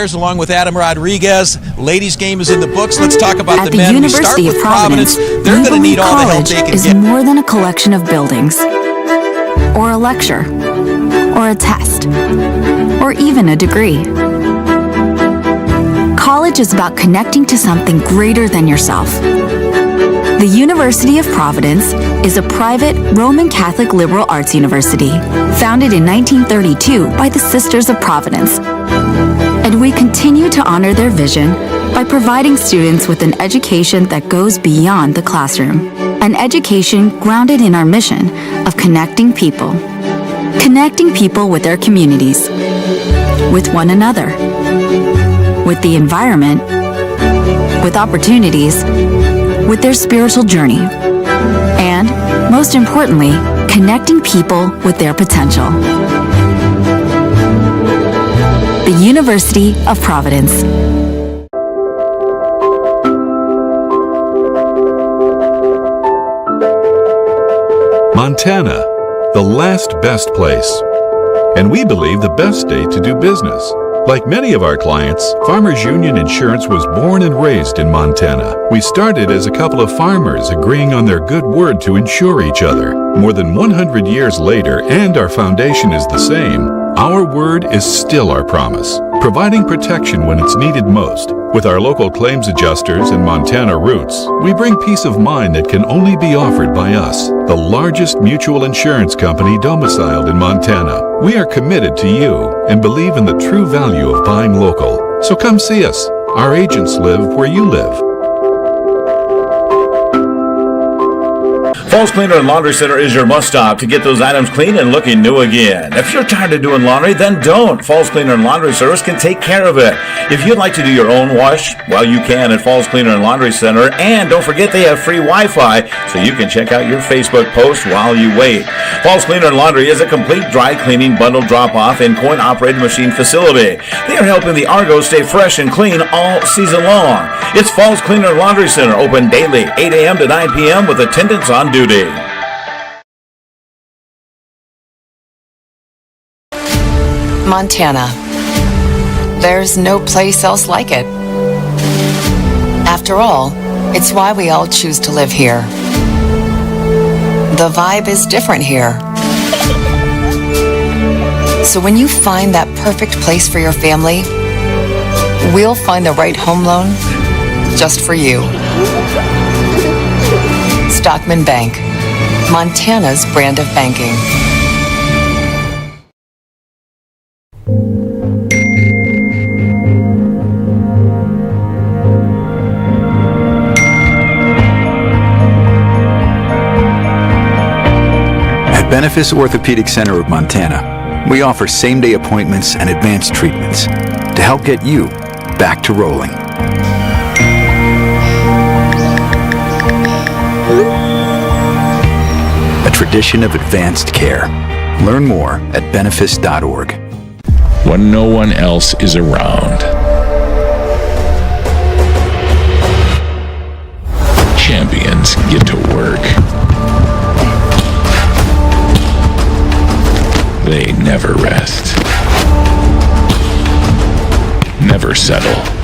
Along with Adam Rodriguez. Ladies' game is in the books. Let's talk about At the men. University We of start with Providence, They're going to need all the help college they can is get. more than a collection of buildings, or a lecture, or a test, or even a degree. College is about connecting to something greater than yourself. The University of Providence is a private Roman Catholic liberal arts university founded in 1932 by the Sisters of Providence. And we continue to honor their vision by providing students with an education that goes beyond the classroom. An education grounded in our mission of connecting people. Connecting people with their communities, with one another, with the environment, with opportunities, with their spiritual journey, and, most importantly, connecting people with their potential. The University of Providence. Montana, the last best place. And we believe the best state to do business. Like many of our clients, Farmers Union Insurance was born and raised in Montana. We started as a couple of farmers agreeing on their good word to insure each other. More than 100 years later, and our foundation is the same, our word is still our promise, providing protection when it's needed most. With our local claims adjusters and Montana roots, we bring peace of mind that can only be offered by us, the largest mutual insurance company domiciled in Montana. We are committed to you and believe in the true value of buying local. So come see us. Our agents live where you live. Falls Cleaner and Laundry Center is your must-stop to get those items clean and looking new again. If you're tired of doing laundry, then don't. Falls Cleaner and Laundry Service can take care of it. If you'd like to do your own wash, well, you can at Falls Cleaner and Laundry Center. And don't forget they have free Wi-Fi, so you can check out your Facebook post while you wait. Falls Cleaner and Laundry is a complete dry cleaning, bundle drop-off, and coin-operated machine facility. They are helping the Argos stay fresh and clean all season long. It's Falls Cleaner and Laundry Center, open daily, 8 a.m. to 9 p.m. with attendants on duty. Montana. There's no place else like it. After all, it's why we all choose to live here. The vibe is different here. So when you find that perfect place for your family, we'll find the right home loan just for you. Stockman Bank, Montana's brand of banking. At Benefice Orthopedic Center of Montana, we offer same-day appointments and advanced treatments to help get you back to rolling. A tradition of advanced care. Learn more at benefice.org. When no one else is around. Champions get to work. They never rest. Never settle.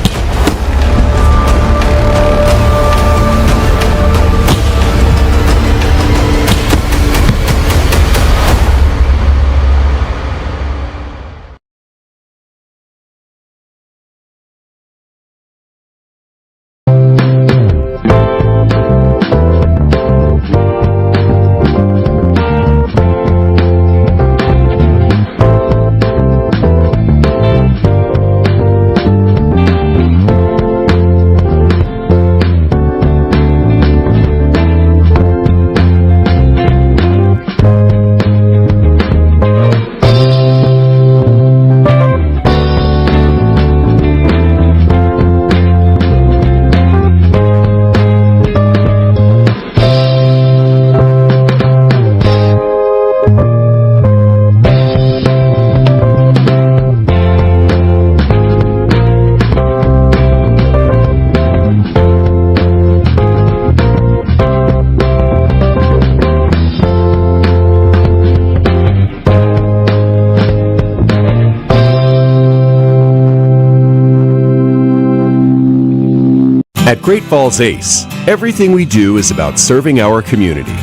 At Great Falls Ace, everything we do is about serving our community.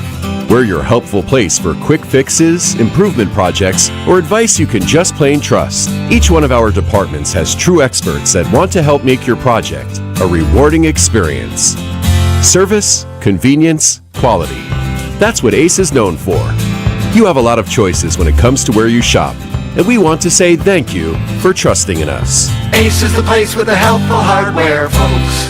We're your helpful place for quick fixes, improvement projects, or advice you can just plain trust. Each one of our departments has true experts that want to help make your project a rewarding experience. Service, convenience, quality. That's what Ace is known for. You have a lot of choices when it comes to where you shop, and we want to say thank you for trusting in us. Ace is the place with the helpful hardware, folks.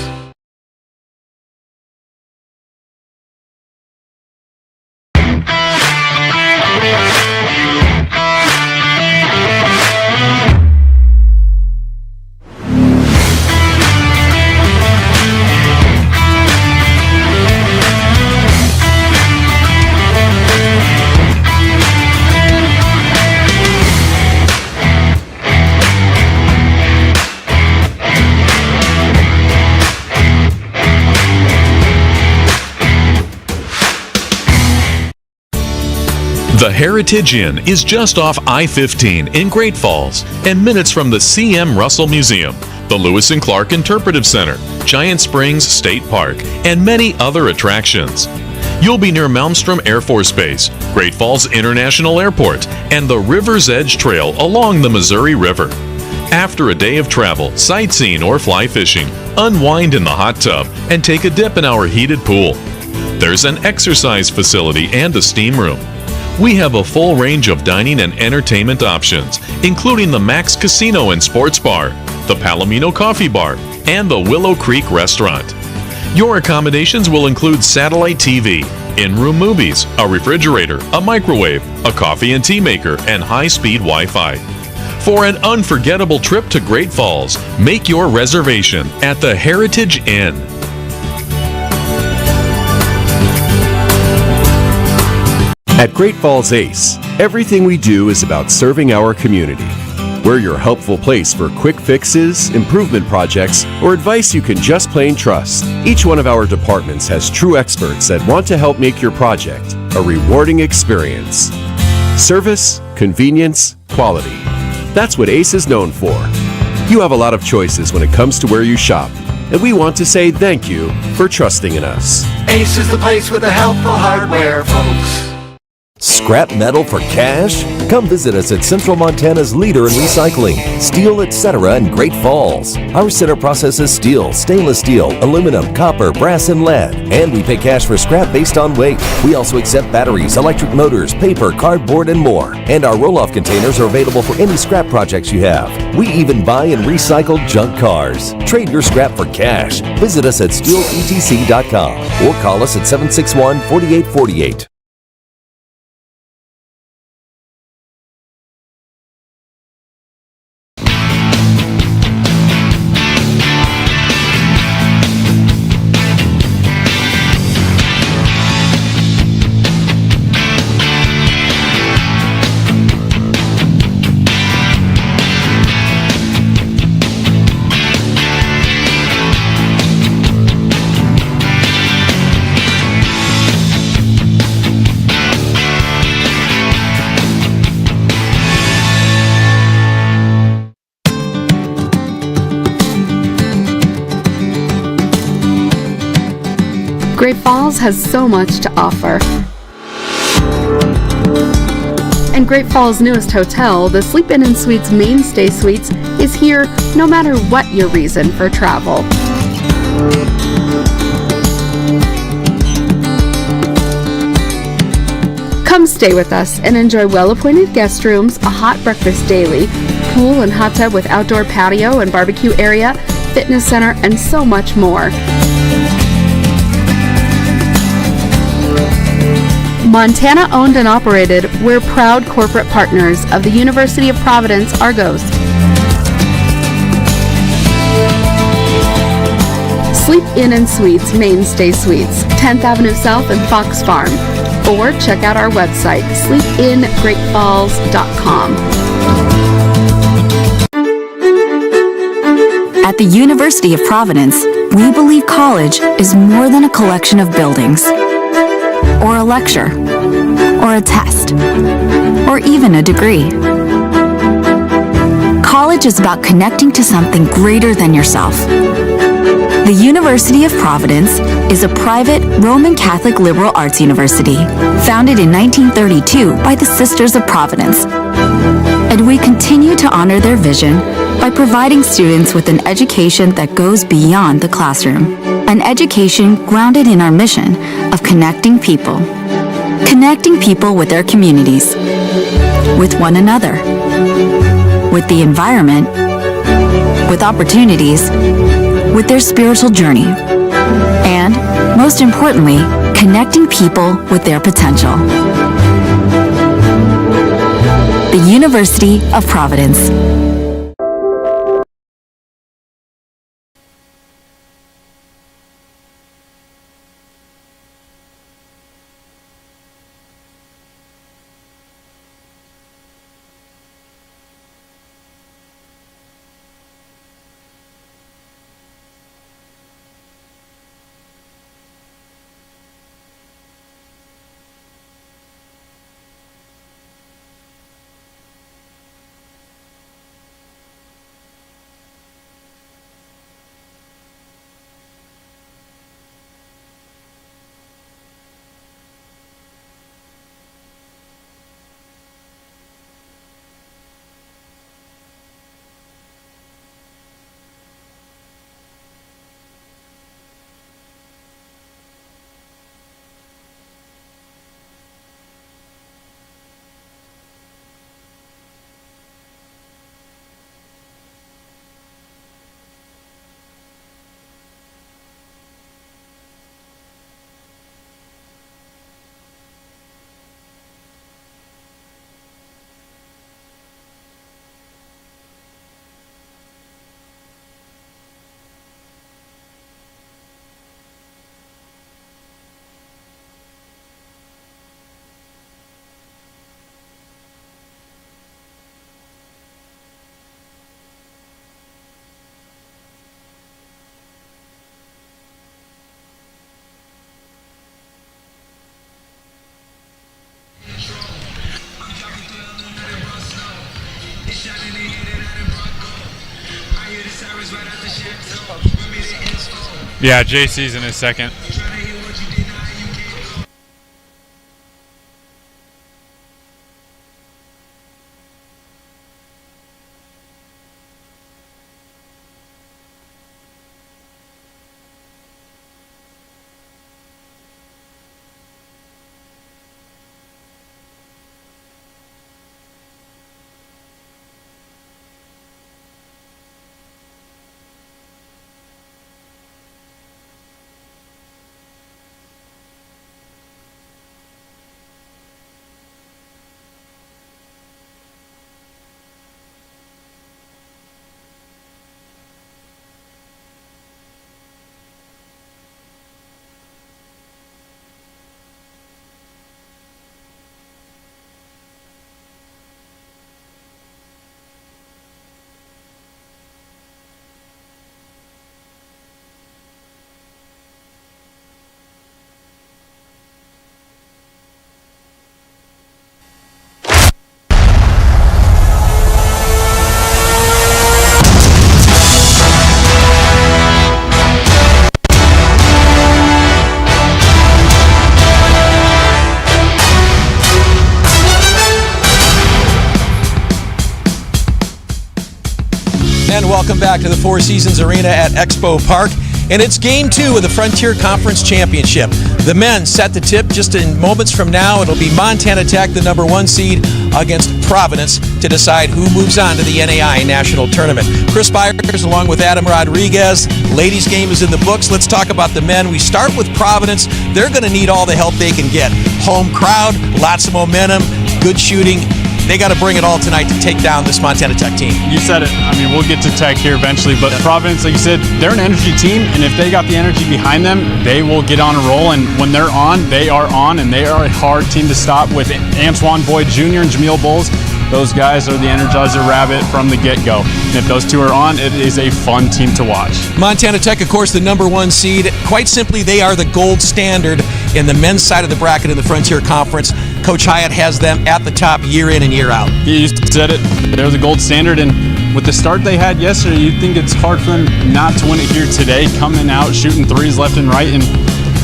The Heritage Inn is just off I-15 in Great Falls and minutes from the C.M. Russell Museum, the Lewis and Clark Interpretive Center, Giant Springs State Park, and many other attractions. You'll be near Malmstrom Air Force Base, Great Falls International Airport, and the River's Edge Trail along the Missouri River. After a day of travel, sightseeing, or fly fishing, unwind in the hot tub and take a dip in our heated pool. There's an exercise facility and a steam room. We have a full range of dining and entertainment options, including the Max Casino and Sports Bar, the Palomino Coffee Bar, and the Willow Creek Restaurant. Your accommodations will include satellite TV, in-room movies, a refrigerator, a microwave, a coffee and tea maker, and high-speed Wi-Fi. For an unforgettable trip to Great Falls, make your reservation at the Heritage Inn. At Great Falls Ace, everything we do is about serving our community. We're your helpful place for quick fixes, improvement projects, or advice you can just plain trust. Each one of our departments has true experts that want to help make your project a rewarding experience. Service, convenience, quality. That's what Ace is known for. You have a lot of choices when it comes to where you shop, and we want to say thank you for trusting in us. Ace is the place with the helpful hardware, folks. Scrap metal for cash? Come visit us at Central Montana's leader in recycling, steel, etc. in Great Falls. Our center processes steel, stainless steel, aluminum, copper, brass, and lead. And we pay cash for scrap based on weight. We also accept batteries, electric motors, paper, cardboard, and more. And our roll-off containers are available for any scrap projects you have. We even buy and recycle junk cars. Trade your scrap for cash. Visit us at steeletc.com or call us at 761-4848. Great Falls has so much to offer. And Great Falls' newest hotel, the Sleep Inn & Suites Mainstay Suites, is here no matter what your reason for travel. Come stay with us and enjoy well-appointed guest rooms, a hot breakfast daily, pool and hot tub with outdoor patio and barbecue area, fitness center, and so much more. Montana owned and operated, we're proud corporate partners of the University of Providence Argos. Sleep Inn & Suites Mainstay Suites, 10th Avenue South and Fox Farm. Or check out our website, sleepingreatfalls.com. At the University of Providence, we believe college is more than a collection of buildings, or a lecture, or a test, or even a degree. College is about connecting to something greater than yourself. The University of Providence is a private Roman Catholic liberal arts university founded in 1932 by the Sisters of Providence. And we continue to honor their vision by providing students with an education that goes beyond the classroom. An education grounded in our mission of connecting people. Connecting people with their communities, with one another, with the environment, with opportunities, with their spiritual journey, and, most importantly, connecting people with their potential. The University of Providence. Yeah, JC's in his second. And welcome back to the Four Seasons Arena at Expo Park. And it's Game 2 of the Frontier Conference Championship. The men set the tip just in moments from now. It'll be Montana Tech, the number 1 seed, against Providence to decide who moves on to the NAI National Tournament. Chris Byers along with Adam Rodriguez. Ladies' game is in the books. Let's talk about the men. We start with Providence. They're going to need all the help they can get. Home crowd, lots of momentum, good shooting. They got to bring it all tonight to take down this Montana Tech team. You said it. I mean, we'll get to Tech here eventually, but Providence, like you said, they're an energy team, and if they got the energy behind them, they will get on a roll, and when they're on, they are on, and they are a hard team to stop with Antoine Boyd Jr. and Jameel Bowles. Those guys are the Energizer Rabbit from the get-go. And if those two are on, it is a fun team to watch. Montana Tech, of course, the number 1 seed. Quite simply, they are the gold standard in the men's side of the bracket in the Frontier Conference. Coach Hyatt has them at the top year in and year out. You said it. They're the gold standard, and with the start they had yesterday, you'd think it's hard for them not to win it here today, coming out, shooting threes left and right, and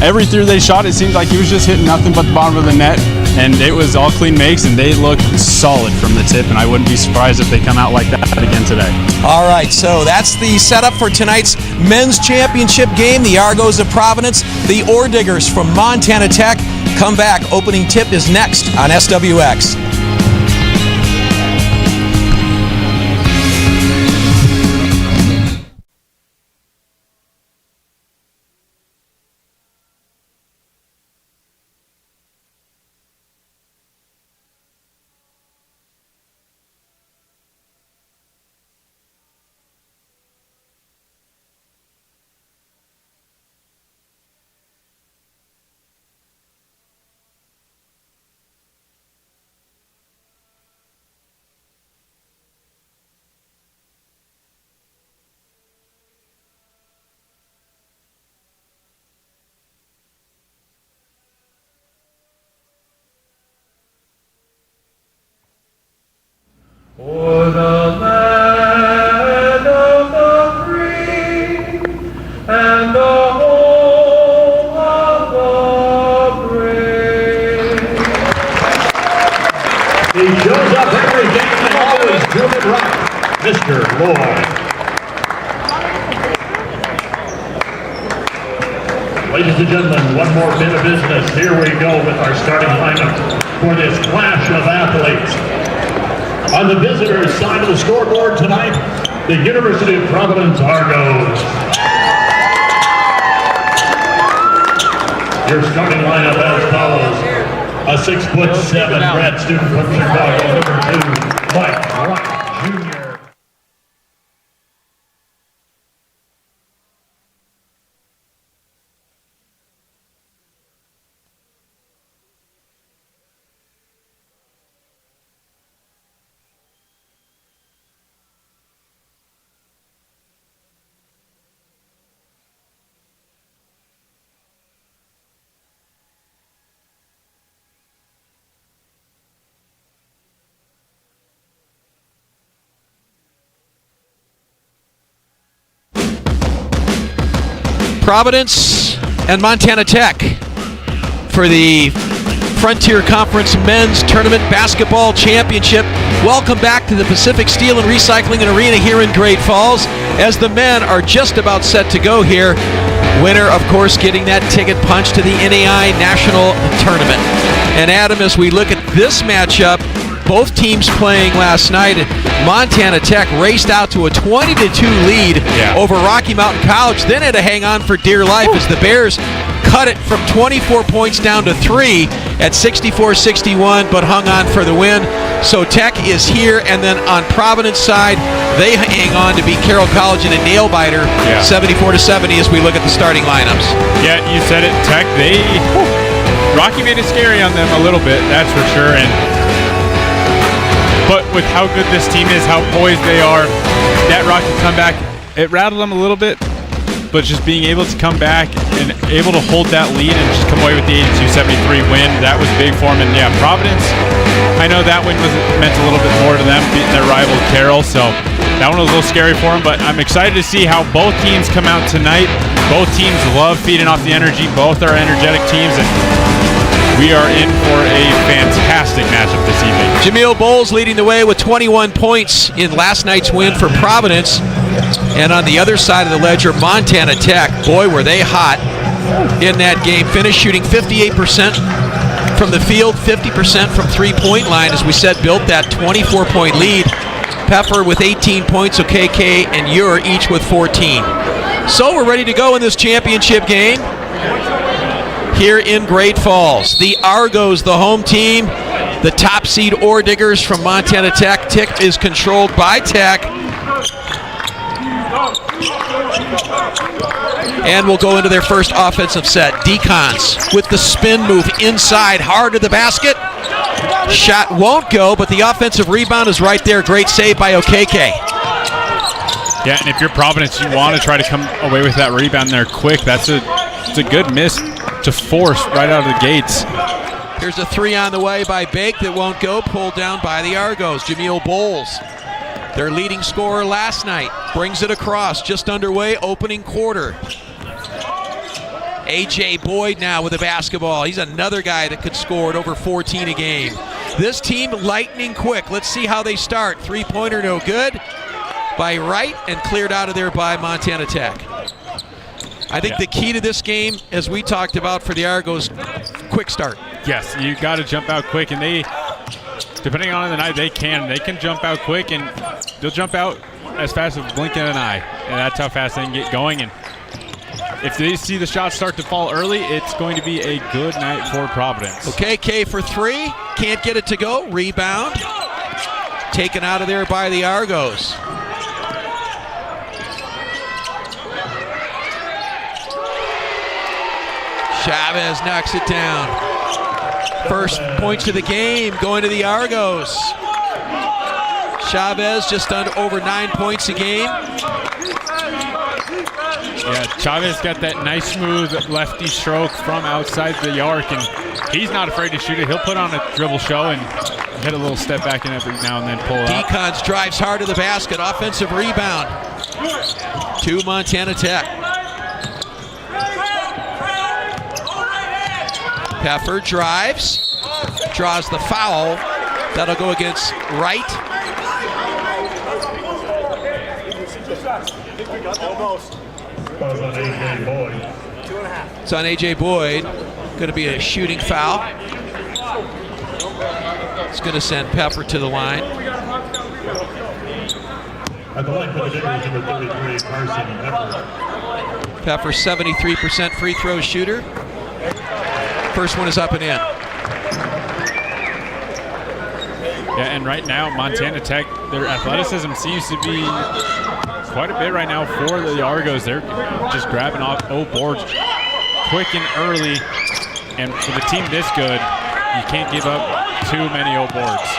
every three they shot, it seemed like he was just hitting nothing but the bottom of the net, and it was all clean makes, and they looked solid from the tip, and I wouldn't be surprised if they come out like that again today. All right, so that's the setup for tonight's men's championship game. The Argos of Providence, the Ore Diggers from Montana Tech. Come back. Opening tip is next on SWX. For the land of the free and the home of the brave. He shows up every game and always doing it right, Mr. Lloyd. Ladies and gentlemen, one more bit of business. Here we go with our starting lineup for this clash of athletes. On the visitors' side of the scoreboard tonight, the University of Providence Argos. Your starting lineup as follows. A 6'7" grad student from Chicago, number 2, Mike Wright Jr. Providence and Montana Tech for the Frontier Conference Men's Tournament Basketball Championship. Welcome back to the Pacific Steel and Recycling and Arena here in Great Falls as the men are just about set to go here. Winner, of course, getting that ticket punch to the NAI National Tournament. And Adam, as we look at this matchup, both teams playing last night, Montana Tech raced out to a 20-2 lead over Rocky Mountain College, then had to hang on for dear life as the Bears cut it from 24 points down to 3 at 64-61, but hung on for the win. So Tech is here, and then on Providence side, they hang on to beat Carroll College in a nail-biter, 74-70 as we look at the starting lineups. Yeah, you said it, Tech, Rocky made it scary on them a little bit, that's for sure, but with how good this team is, how poised they are, that Rocky comeback, it rattled them a little bit, but just being able to come back and able to hold that lead and just come away with the 82-73 win, that was big for them. And yeah, Providence, I know that win meant a little bit more to them, beating their rival Carroll, so that one was a little scary for them, but I'm excited to see how both teams come out tonight. Both teams love feeding off the energy. Both are energetic teams, and we are in for a fantastic matchup this evening. Jameel Bowles leading the way with 21 points in last night's win for Providence. And on the other side of the ledger, Montana Tech, boy, were they hot in that game. Finished shooting 58% from the field, 50% from three-point line. As we said, built that 24-point lead. Peffer with 18 points, OKK and Ure each with 14. So we're ready to go in this championship game here in Great Falls. The Argos, the home team, the top seed Ore Diggers from Montana Tech. Tech is controlled by Tech. And we'll go into their first offensive set. Decons with the spin move inside, hard to the basket. Shot won't go, but the offensive rebound is right there. Great save by OKK. Yeah, and if you're Providence, you want to try to come away with that rebound there quick. It's a good miss to force right out of the gates. Here's a three on the way by Bake that won't go. Pulled down by the Argos. Jameel Bowles Their leading scorer last night brings it across, just underway, opening quarter. A.J. Boyd now with the basketball. He's another guy that could score at over 14 a game. This team lightning quick. Let's see how they start. Three-pointer no good by Wright and cleared out of there by Montana Tech. I think the key to this game, as we talked about for the Argos, quick start. Yes, you got to jump out quick, and they, depending on the night, they can jump out quick, and they'll jump out as fast as blinking an eye, and that's how fast they can get going. And if they see the shots start to fall early, it's going to be a good night for Providence. Okay, K for three, can't get it to go. Rebound taken out of there by the Argos. Chavez knocks it down. First points of the game going to the Argos. Chavez just over 9 points a game. Yeah, Chavez got that nice smooth lefty stroke from outside the arc, and he's not afraid to shoot it. He'll put on a dribble show and hit a little step back in every now and then pull it out. Decons drives hard to the basket. Offensive rebound to Montana Tech. Peffer drives, draws the foul. That'll go against Wright. It's on A.J. Boyd. Going to be a shooting foul. It's going to send Peffer to the line. At the line for the Diggers, number 33, Carson Peffer. Peffer, 73% free throw shooter. First one is up and in. Yeah, and right now, Montana Tech, their athleticism seems to be quite a bit right now for the Argos. They're just grabbing off boards quick and early. And for the team this good, you can't give up too many boards.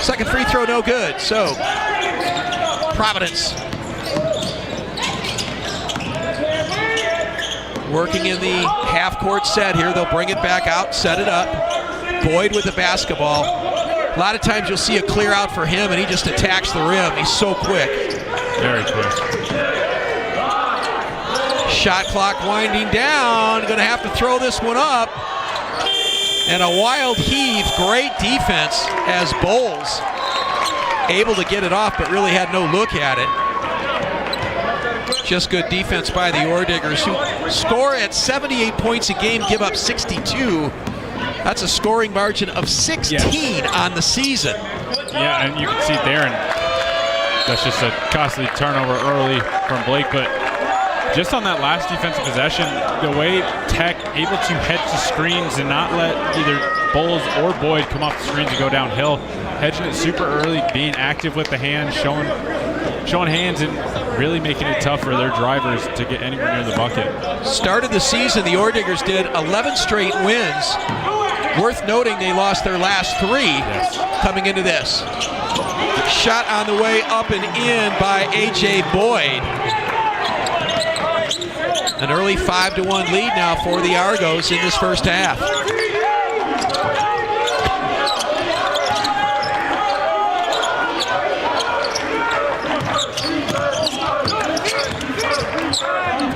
Second free throw, no good. So, Providence working in the half-court set here. They'll bring it back out, set it up. Boyd with the basketball. A lot of times you'll see a clear out for him, and he just attacks the rim. He's so quick. Very quick. Shot clock winding down. Going to have to throw this one up. And a wild heave. Great defense as Bowles able to get it off, but really had no look at it. Just good defense by the Orediggers, who score at 78 points a game, give up 62. That's a scoring margin of 16 on the season. Yeah, and you can see there, and that's just a costly turnover early from Blake. But just on that last defensive possession, the way Tech able to hedge the screens and not let either Bowles or Boyd come off the screens and go downhill, hedging it super early, being active with the hands, showing hands, and really making it tough for their drivers to get anywhere near the bucket. Started the season, the Orediggers did 11 straight wins. Worth noting they lost their last 3 coming into this. Shot on the way up and in by A.J. Boyd. An early 5-1 lead now for the Argos in this first half.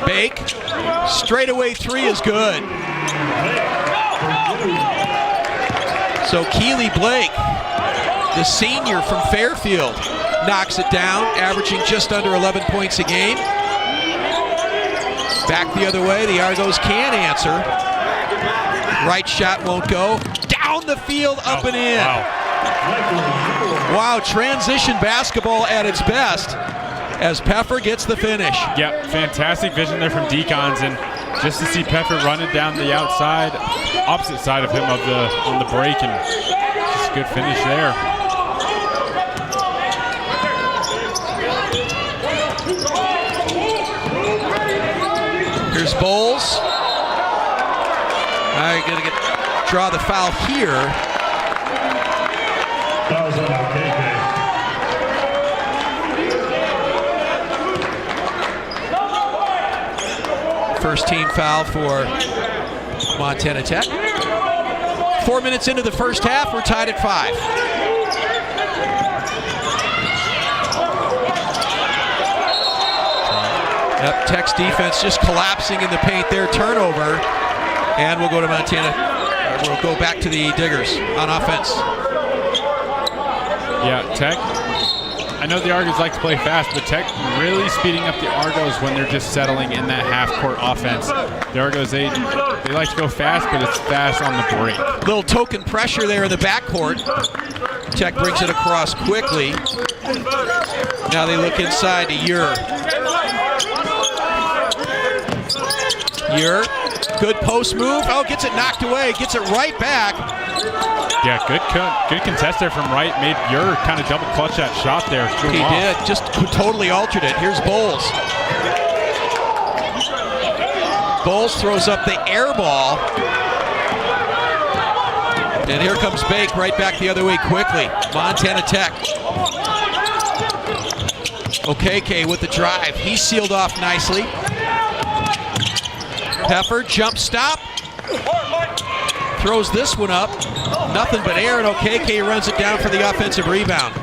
Bake, straightaway 3 is good. So Keely Blake, the senior from Fairfield, knocks it down, averaging just under 11 points a game. Back the other way, the Argos can answer. Right shot won't go. Down the field, up and in. Wow, transition basketball at its best as Peffer gets the finish. Yep, fantastic vision there from Decons, and just to see Peffer running down the outside, opposite side of him on the break, and just a good finish there. Here's Bowles. I'm going to draw the foul here. Fouls on KK. First team foul for Montana Tech. 4 minutes into the first half, we're tied at 5. Yep, Tech's defense just collapsing in the paint there. Turnover. And we'll go to Montana. We'll go back to the Diggers on offense. Yeah, Tech. I know the Argos like to play fast, but Tech really speeding up the Argos when they're just settling in that half-court offense. The Argos, they like to go fast, but it's fast on the break. Little token pressure there in the backcourt. Tech brings it across quickly. Now they look inside to Ure. Ure, good post move. Oh, gets it knocked away. Gets it right back. Yeah, good contest there from Wright. Made Ure kind of double clutch that shot there. He did, just totally altered it. Here's Bowles. Bowles throws up the air ball. And here comes Bake right back the other way quickly. Montana Tech. Okeke with the drive. He's sealed off nicely. Pepper, jump stop. Throws this one up. Nothing but air, and Okeke runs it down for the offensive rebound.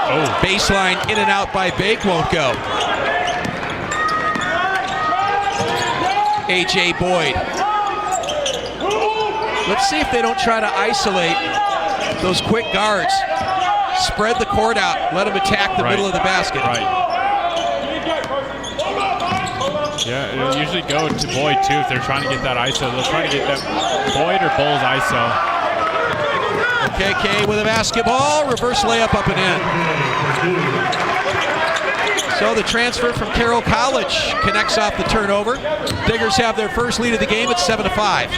Oh, baseline in and out by Bake won't go. A.J. Boyd. Let's see if they don't try to isolate those quick guards. Spread the court out. Let them attack the middle of the basket. Right. Yeah, it'll usually go to Boyd, too, if they're trying to get that ISO. They'll try to get that Boyd or Bowles ISO. KK with a basketball. Reverse layup up and in. So the transfer from Carroll College connects off the turnover. Diggers have their first lead of the game at 7-5.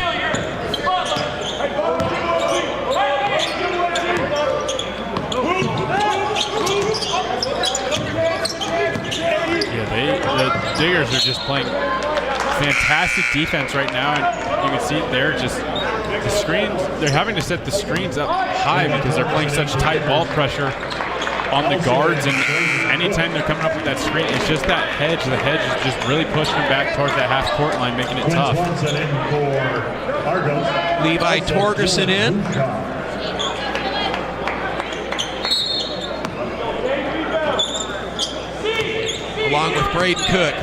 The Diggers are just playing fantastic defense right now, and you can see it there. Just the screens, they're having to set the screens up high because they're playing such tight ball pressure on the guards, and anytime they're coming up with that screen, it's just that hedge. The hedge is just really pushing them back towards that half-court line, making it tough. Levi Torgerson in. Along with Braden Cook.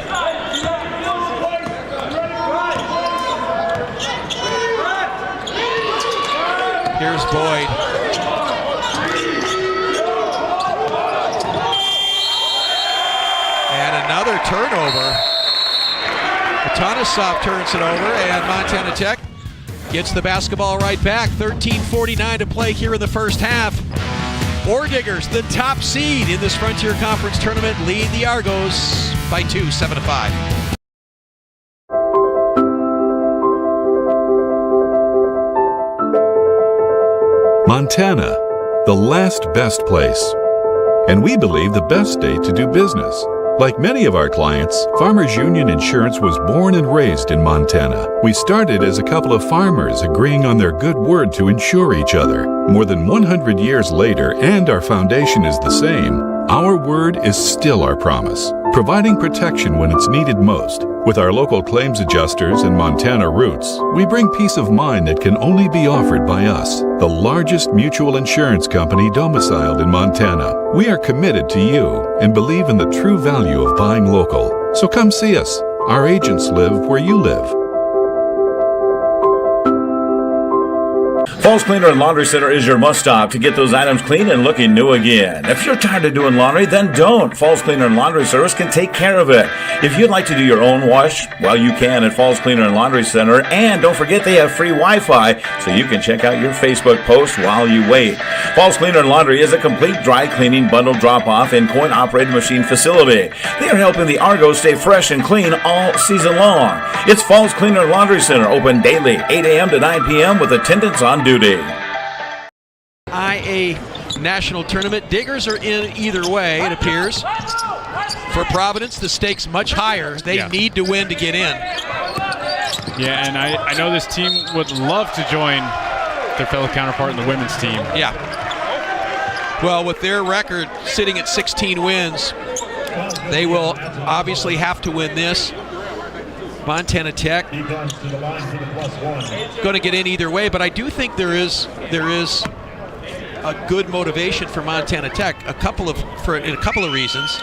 Here's Boyd. And another turnover. Atanasov turns it over, and Montana Tech gets the basketball right back. 13:49 to play here in the first half. Ore Diggers, the top seed in this Frontier Conference tournament, lead the Argos by 2, 7-5. Montana, the last best place. And we believe the best state to do business. Like many of our clients, Farmers Union Insurance was born and raised in Montana. We started as a couple of farmers agreeing on their good word to insure each other. More than 100 years later, and our foundation is the same, our word is still our promise, providing protection when it's needed most. With our local claims adjusters and Montana roots, we bring peace of mind that can only be offered by us, the largest mutual insurance company domiciled in Montana. We are committed to you and believe in the true value of buying local. So come see us. Our agents live where you live. Falls Cleaner and Laundry Center is your must-stop to get those items clean and looking new again. If you're tired of doing laundry, then don't. Falls Cleaner and Laundry Service can take care of it. If you'd like to do your own wash, well, you can at Falls Cleaner and Laundry Center. And don't forget they have free Wi-Fi, so you can check out your Facebook post while you wait. Falls Cleaner and Laundry is a complete dry cleaning, bundle drop-off, and coin-operated machine facility. They are helping the Argos stay fresh and clean all season long. It's Falls Cleaner and Laundry Center, open daily, 8 a.m. to 9 p.m. with attendance on duty. IA National Tournament. Diggers are in either way, it appears. For Providence, the stakes much higher. They need to win to get in. Yeah, and I know this team would love to join their fellow counterpart in the women's team. Yeah. Well, with their record sitting at 16 wins, they will obviously have to win this. Montana Tech going to get in either way, but I do think there is a good motivation for Montana Tech. In a couple of reasons.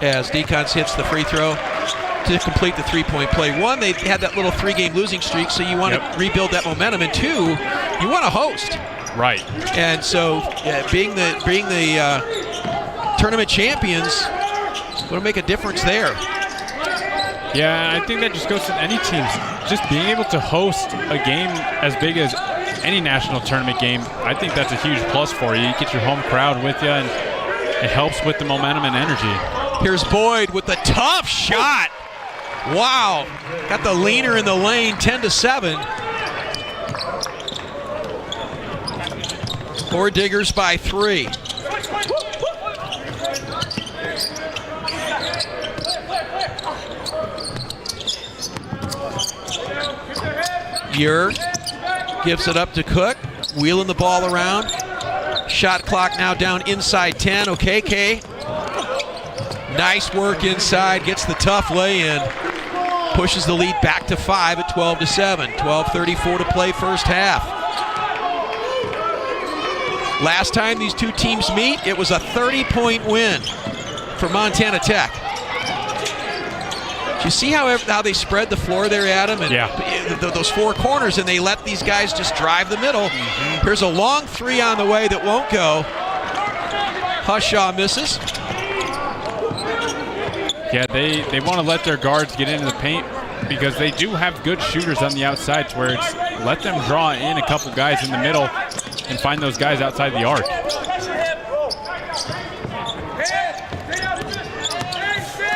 as Decons hits the free throw to complete the three-point play. One, they had that little 3-game losing streak, so you want to rebuild that momentum. And two, you want to host. Right. And so being the tournament champions will make a difference there. Yeah, I think that just goes to any teams. Just being able to host a game as big as any national tournament game, I think that's a huge plus for you. You get your home crowd with you, and it helps with the momentum and energy. Here's Boyd with the tough shot. Wow. Got the leaner in the lane, 10-7. Four Diggers by 3. Ure gives it up to Cook, wheeling the ball around. Shot clock now down inside 10. OKK. Nice work inside, gets the tough lay-in. Pushes the lead back to 5 at 12-7. 12:34 to play first half. Last time these two teams meet, it was a 30-point win for Montana Tech. Do you see how they spread the floor there, Adam? And those four corners, and they let these guys just drive the middle. Here's a long three on the way that won't go. Hushaw misses. Yeah, they want to let their guards get into the paint because they do have good shooters on the outside to where it's let them draw in a couple guys in the middle and find those guys outside the arc.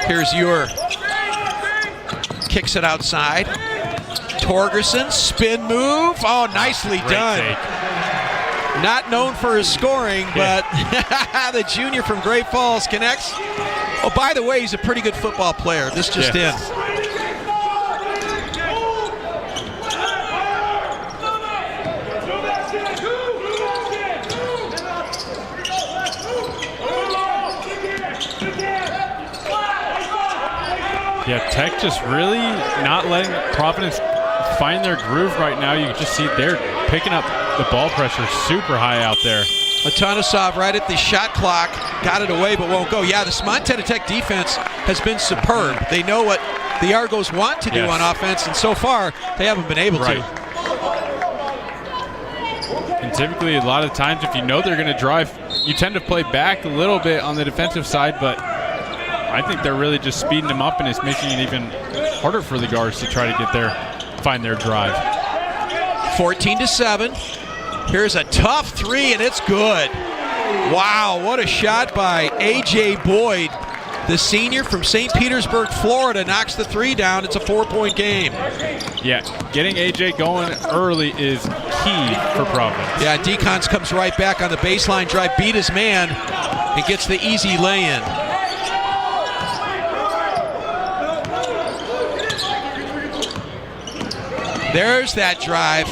Here's Ure. Kicks it outside. Torgerson, spin move. Oh, nicely done. Take. Not known for his scoring, but the junior from Great Falls connects. Oh, by the way, he's a pretty good football player. This just in. Yeah, Tech just really not letting Providence find their groove right now. You can just see they're picking up the ball pressure super high out there. Atanasov right at the shot clock, got it away but won't go. Yeah, this Montana Tech defense has been superb. They know what the Argos want to do on offense, and so far they haven't been able to. And typically a lot of times if you know they're going to drive, you tend to play back a little bit on the defensive side, but I think they're really just speeding them up, and it's making it even harder for the guards to try to get there, find their drive. 14-7. Here's a tough three, and it's good. Wow, what a shot by A.J. Boyd. The senior from St. Petersburg, Florida, knocks the three down. It's a 4-point game. Yeah, getting A.J. going early is key for Providence. Yeah, Decons comes right back on the baseline drive, beat his man, and gets the easy lay-in. There's that drive.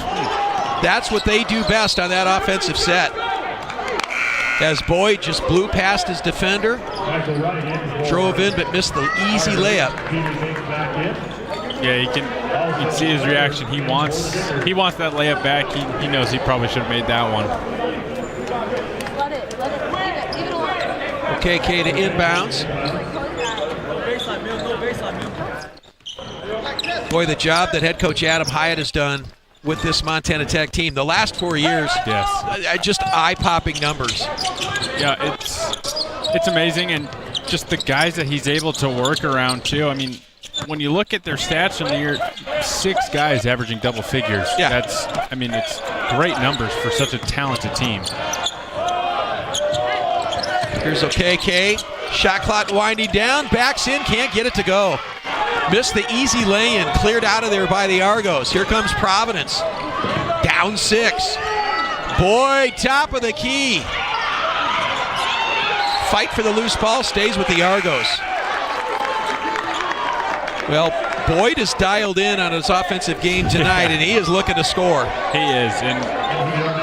That's what they do best on that offensive set. As Boyd just blew past his defender, drove in but missed the easy layup. Yeah, you can see his reaction. He wants that layup back. He knows he probably should have made that one. OKK to inbounds. Boy, the job that head coach Adam Hyatt has done with this Montana Tech team the last 4 years, just eye-popping numbers. Yeah, it's amazing, and just the guys that he's able to work around too. I mean, when you look at their stats in the year, 6 guys averaging double figures. Yeah. It's great numbers for such a talented team. Here's OKK, shot clock winding down, backs in, can't get it to go. Missed the easy lay-in, cleared out of there by the Argos. Here comes Providence, down 6. Boyd, top of the key. Fight for the loose ball, stays with the Argos. Well, Boyd is dialed in on his offensive game tonight, and he is looking to score. He is, and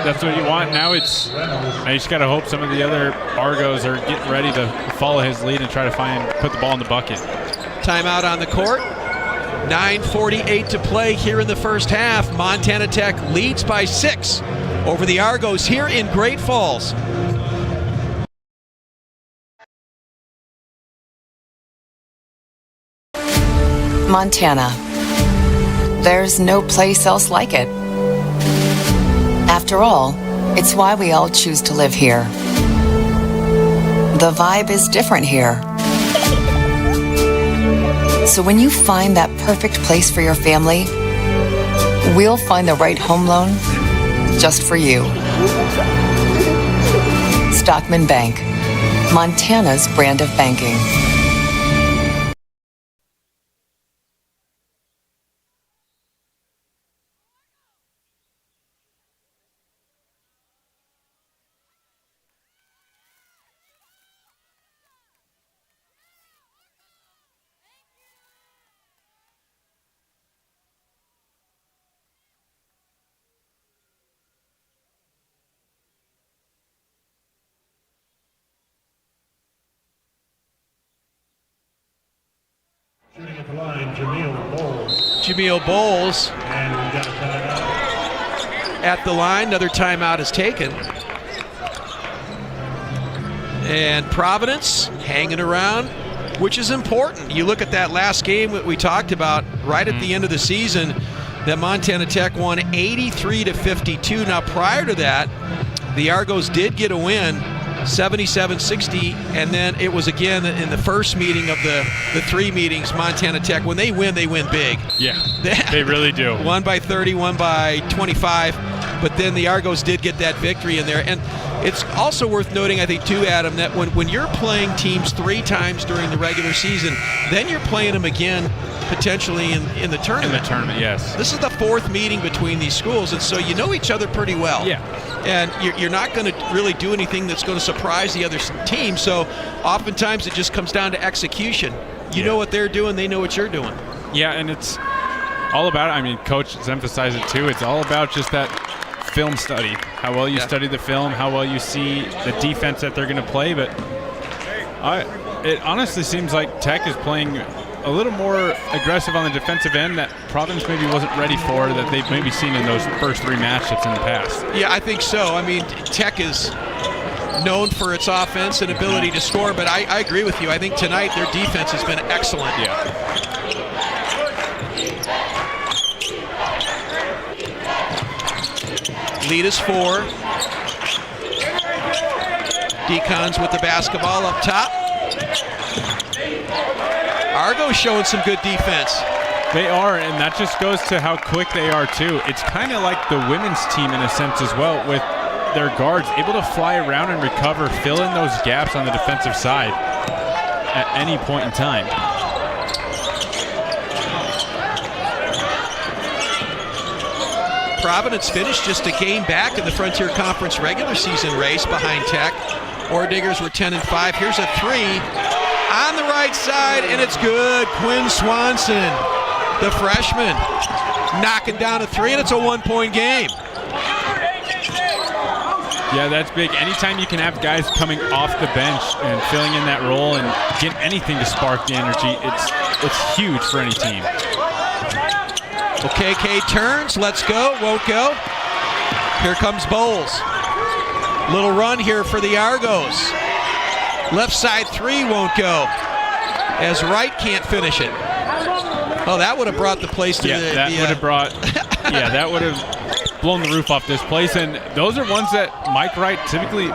that's what you want. Now you just got to hope some of the other Argos are getting ready to follow his lead and try to put the ball in the bucket. Timeout on the court. 9:48 to play here in the first half. Montana Tech leads by 6 over the Argos here in Great Falls. Montana. There's no place else like it. After all, it's why we all choose to live here. The vibe is different here. So when you find that perfect place for your family, we'll find the right home loan just for you. Stockman Bank, Montana's brand of banking. Shooting at the line, Jameel Bowles. Jameel Bowles And we've got a timeout. at the line. Another timeout is taken. And Providence hanging around, which is important. You look at that last game that we talked about right at the end of the season, that Montana Tech won 83-52. Now, prior to that, the Argos did get a win, 77-60, and then it was again in the first meeting of the three meetings, Montana Tech. When they win big. Yeah, they really do. One by 30, one by 25, but then the Argos did get that victory in there. And it's also worth noting, I think, too, Adam, that when you're playing teams 3 times during the regular season, then you're playing them again potentially in the tournament. In the tournament, yes. This is the 4th meeting between these schools, and so you know each other pretty well. Yeah. And you're not going to really do anything that's going to surprise the other team, so oftentimes it just comes down to execution. You know what they're doing, they know what you're doing. Yeah, and it's all about, I mean, Coach has emphasized it too, it's all about just that film study, how well you study the film, how well you see the defense that they're going to play. But it honestly seems like Tech is playing a little more aggressive on the defensive end that Providence maybe wasn't ready for, that they've maybe seen in those first 3 matchups in the past. Yeah, I think so. I mean, Tech is known for its offense and ability to score, but I agree with you. I think tonight their defense has been excellent. Yeah. Lead is 4. Decons with the basketball up top. Argo's showing some good defense. They are, and that just goes to how quick they are too. It's kind of like the women's team in a sense as well, with their guards able to fly around and recover, fill in those gaps on the defensive side at any point in time. Providence finished just a game back in the Frontier Conference regular season race behind Tech. Orediggers were 10-5. Here's a 3 on the right side, and it's good. Quinn Swanson, the freshman, knocking down a 3, and it's a 1-point game. Yeah, that's big. Anytime you can have guys coming off the bench and filling in that role and get anything to spark the energy, it's huge for any team. Okay, K turns, let's go, won't go. Here comes Bowles. Little run here for the Argos. Left side 3 won't go, as Wright can't finish it. Oh, that would have brought the place to that would have blown the roof off this place. And those are ones that Mike Wright typically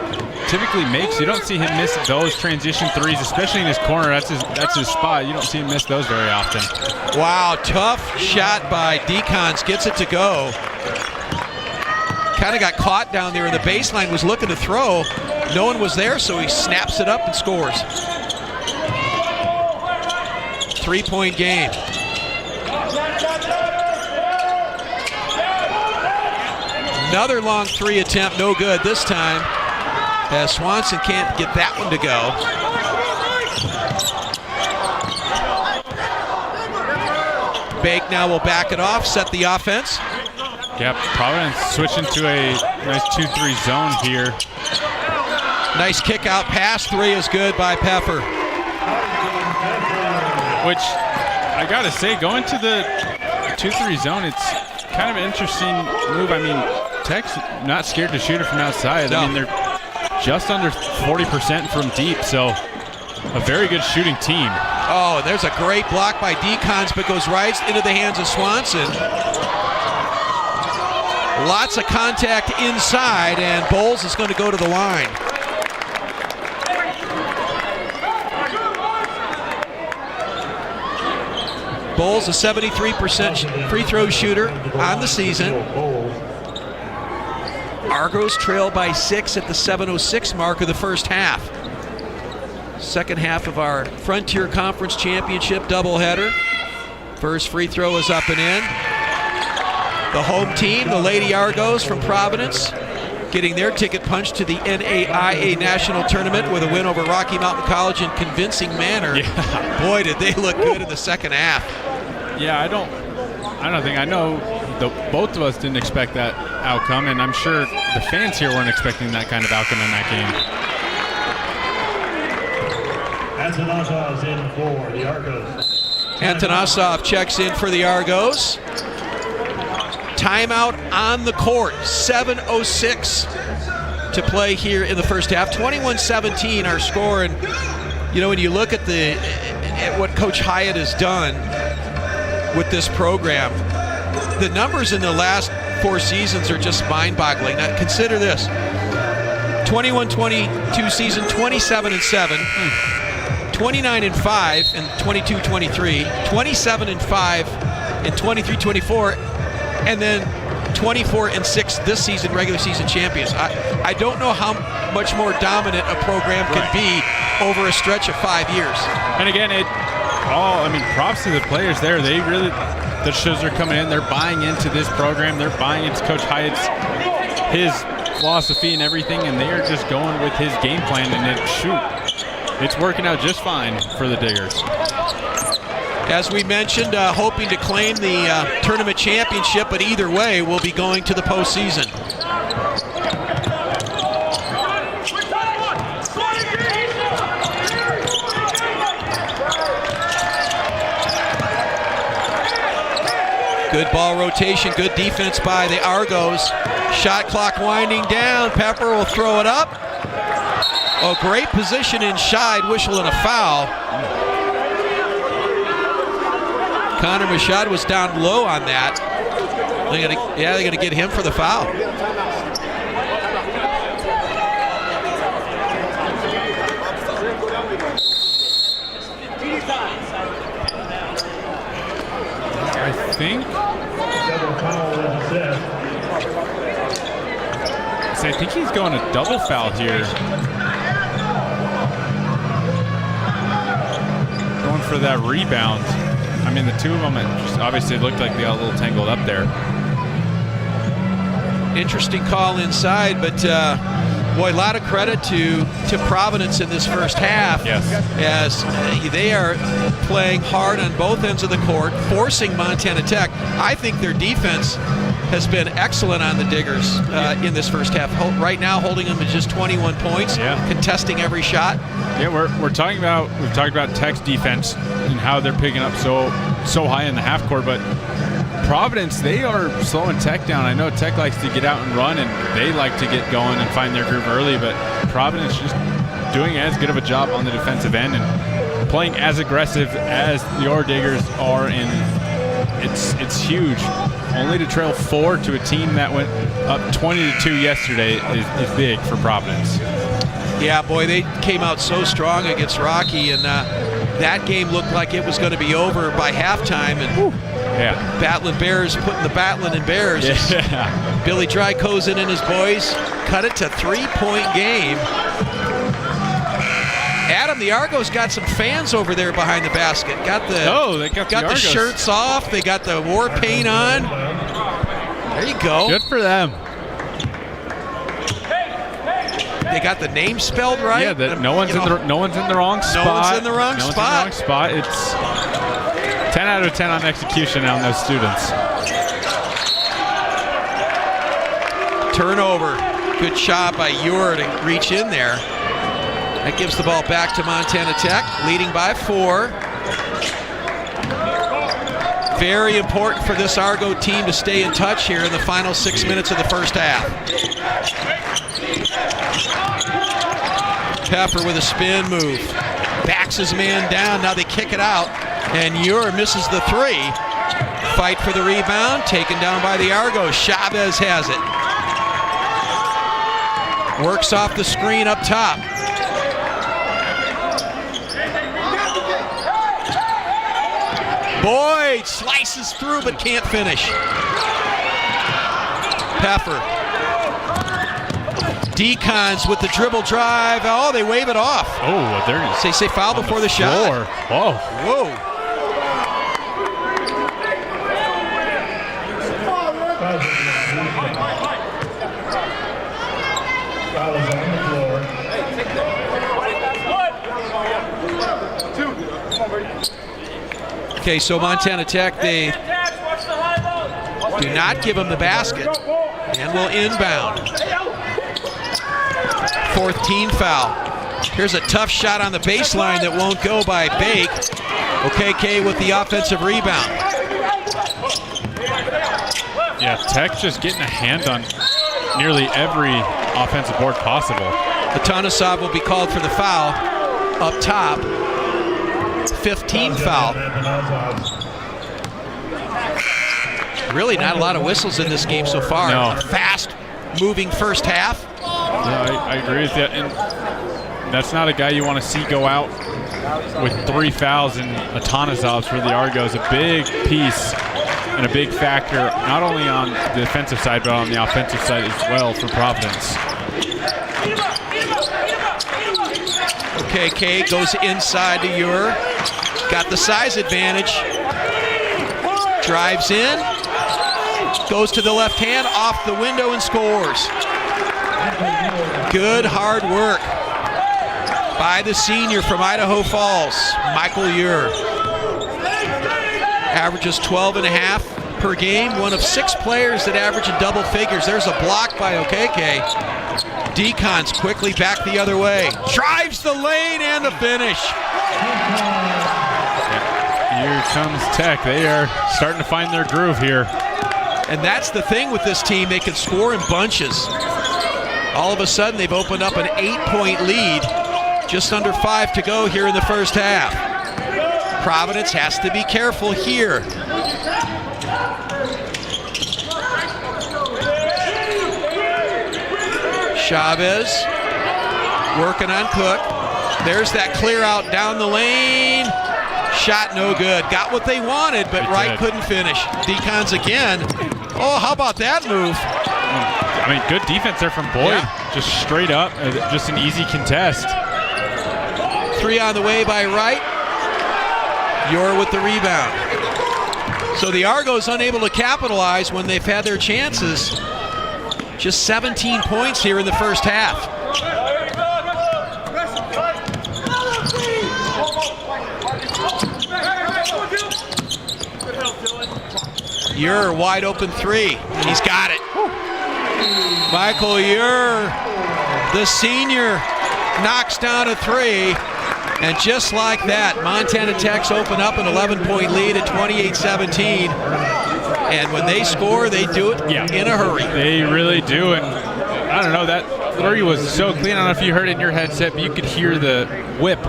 makes. You don't see him miss those transition 3s, especially in his corner. That's his spot. You don't see him miss those very often. Wow, tough shot by Decons, gets it to go. Kind of got caught down there, and the baseline was looking to throw. No one was there, so he snaps it up and scores. 3-point game. Another long 3 attempt, no good this time, as Swanson can't get that one to go. Bake now will back it off, set the offense. Yep, Providence switching to a nice 2-3 zone here. Nice kick out pass, 3 is good by Pepper. Which, I gotta say, going to the 2-3 zone, it's kind of an interesting move. I mean, Tech's not scared to shoot it from outside. No. I mean, they're just under 40% from deep, so a very good shooting team. Oh, and there's a great block by Decons, but goes right into the hands of Swanson. Lots of contact inside, and Bowles is going to go to the line. Bowles, a 73% free throw shooter on the season. Argos trail by 6 at the 7:06 mark of the first half. Second half of our Frontier Conference Championship doubleheader. First free throw is up and in. The home team, the Lady Argos from Providence, getting their ticket punched to the NAIA National Tournament with a win over Rocky Mountain College in convincing manner. Yeah. Boy, did they look good in the second half. Yeah, I know both of us didn't expect that outcome, and I'm sure the fans here weren't expecting that kind of outcome in that game. Antonasov in for the Argos. Antonasov checks in for the Argos. Timeout on the court, 7:06 to play here in the first half. 21-17 our score, and you know, when you look at what Coach Hyatt has done with this program, the numbers in the last 4 seasons are just mind-boggling. Now consider this: 21-22 season, 27-7, 29-5 in 22-23, 27-5 in 23-24, and then 24-6 this season, regular season champions. I don't know how much more dominant a program can be over a stretch of 5 years. And again, props to the players there. They really, the shows are coming in. They're buying into this program. They're buying into Coach Hyatt's, his philosophy and everything, and they are just going with his game plan. And it's working out just fine for the Diggers. As we mentioned, hoping to claim the tournament championship, but either way, we'll be going to the postseason. Good ball rotation, good defense by the Argos. Shot clock winding down. Pepper will throw it up. Oh, great position inside, whistle and a foul. Connor Machad was down low on that. They're gonna get him for the foul. I think he's going a double foul here. Going for that rebound. I mean, the two of them, it just obviously looked like they got a little tangled up there. Interesting call inside, but boy, a lot of credit to Providence in this first half. Yes. As they are playing hard on both ends of the court, forcing Montana Tech. I think their defense has been excellent on the Diggers in this first half. Right now, holding them at just 21 points, contesting every shot. Yeah, we've talked about Tech's defense and how they're picking up so high in the half court, but Providence, they are slowing Tech down. I know Tech likes to get out and run, and they like to get going and find their groove early, but Providence just doing as good of a job on the defensive end and playing as aggressive as your Diggers are, and it's huge. Only to trail 4 to a team that went up 20-2 yesterday is big for Providence. Yeah, boy, they came out so strong against Rocky, and that game looked like it was going to be over by halftime. And Batlin Bears putting the Batlin in Bears. Yeah. Billy Drykosen and his boys cut it to 3-point game. Adam, the Argos got some fans over there behind the basket. They got the shirts off. They got the war paint on. There you go. Good for them. They got the name spelled right. Yeah, no one's in the wrong spot. No one's in the wrong spot. It's 10 out of 10 on execution on those students. Turnover. Good shot by Ure to reach in there. That gives the ball back to Montana Tech, leading by 4. Very important for this Argo team to stay in touch here in the final 6 minutes of the first half. Pepper with a spin move. knocks his man down. Now they kick it out, and Ure misses the 3. Fight for the rebound, taken down by the Argos. Chavez has it. Works off the screen up top. Boyd slices through but can't finish. Peffer. Decons with the dribble drive. Oh, they wave it off. Oh, there it is. They say foul before the shot. Whoa. Whoa. Okay, so Montana Tech, they do not give him the basket and will inbound. 4th team foul. Here's a tough shot on the baseline that won't go by Bake. OKK with the offensive rebound. Yeah, Tech just getting a hand on nearly every offensive board possible. Atanasov will be called for the foul up top. 5th team foul. Really not a lot of whistles in this game so far. No. A fast moving first half. Yeah, I agree with that. And that's not a guy you want to see go out with 3 fouls and Atanasov's for the Argos. A big piece and a big factor, not only on the defensive side, but on the offensive side as well for Providence. OKK goes inside to Ure. Got the size advantage. Drives in. Goes to the left hand, off the window, and scores. Good hard work by the senior from Idaho Falls, Michael Ure. Averages 12.5 per game. One of 6 players that average in double figures. There's a block by OKK. Decons quickly back the other way. Drives the lane and the finish. Here comes Tech. They are starting to find their groove here. And that's the thing with this team. They can score in bunches. All of a sudden, they've opened up an 8-point lead. Just under 5 to go here in the first half. Providence has to be careful here. Chavez working on Cook. There's that clear out down the lane. Shot no good. Got what they wanted, but Wright couldn't finish. Decons again. Oh, how about that move? I mean, good defense there from Boyd. Yeah. Just straight up, just an easy contest. 3 on the way by Wright. Ure with the rebound. So the Argos unable to capitalize when they've had their chances. Just 17 points here in the first half. Ure wide open 3. He's got it. Michael Ure, the senior, knocks down a 3. And just like that, Montana Tech's open up an 11-point lead at 28-17. And when they score, they do it in a hurry. They really do. And I don't know, that 3 was so clean. I don't know if you heard it in your headset, but you could hear the whip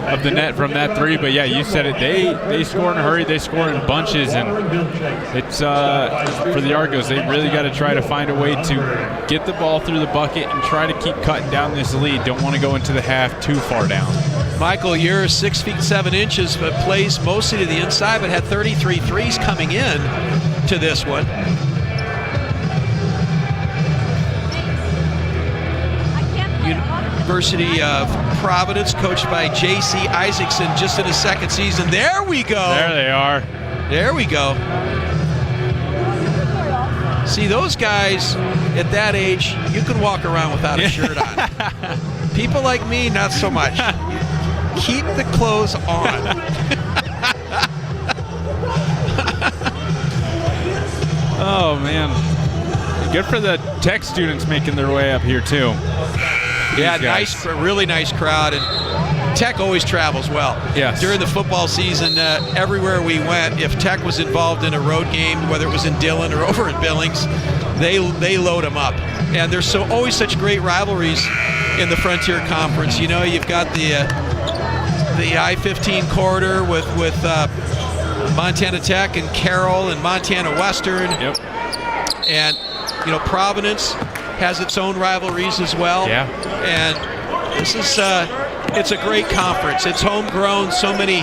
of the net from that 3. But yeah, you said it. They score in a hurry. They score in bunches. And it's for the Argos, they really got to try to find a way to get the ball through the bucket and try to keep cutting down this lead. Don't want to go into the half too far down. Michael Ure, 6 feet 7 inches, but plays mostly to the inside, but had 33 threes coming in to this one. University of Providence, coached by J.C. Isaacson, just in his 2nd season. There we go. There they are. There we go. See, those guys at that age, you can walk around without a shirt on. People like me, not so much. Keep the clothes on. Oh, man. Good for the Tech students making their way up here, too. Yeah, nice, really nice crowd. And Tech always travels well. Yes. During the football season, everywhere we went, if Tech was involved in a road game, whether it was in Dillon or over in Billings, they load them up. And there's always such great rivalries in the Frontier Conference. You know, you've got the the I-15 corridor with Montana Tech and Carroll and Montana Western. Yep. And, you know, Providence has its own rivalries as well. Yeah. And this is, it's a great conference. It's homegrown. So many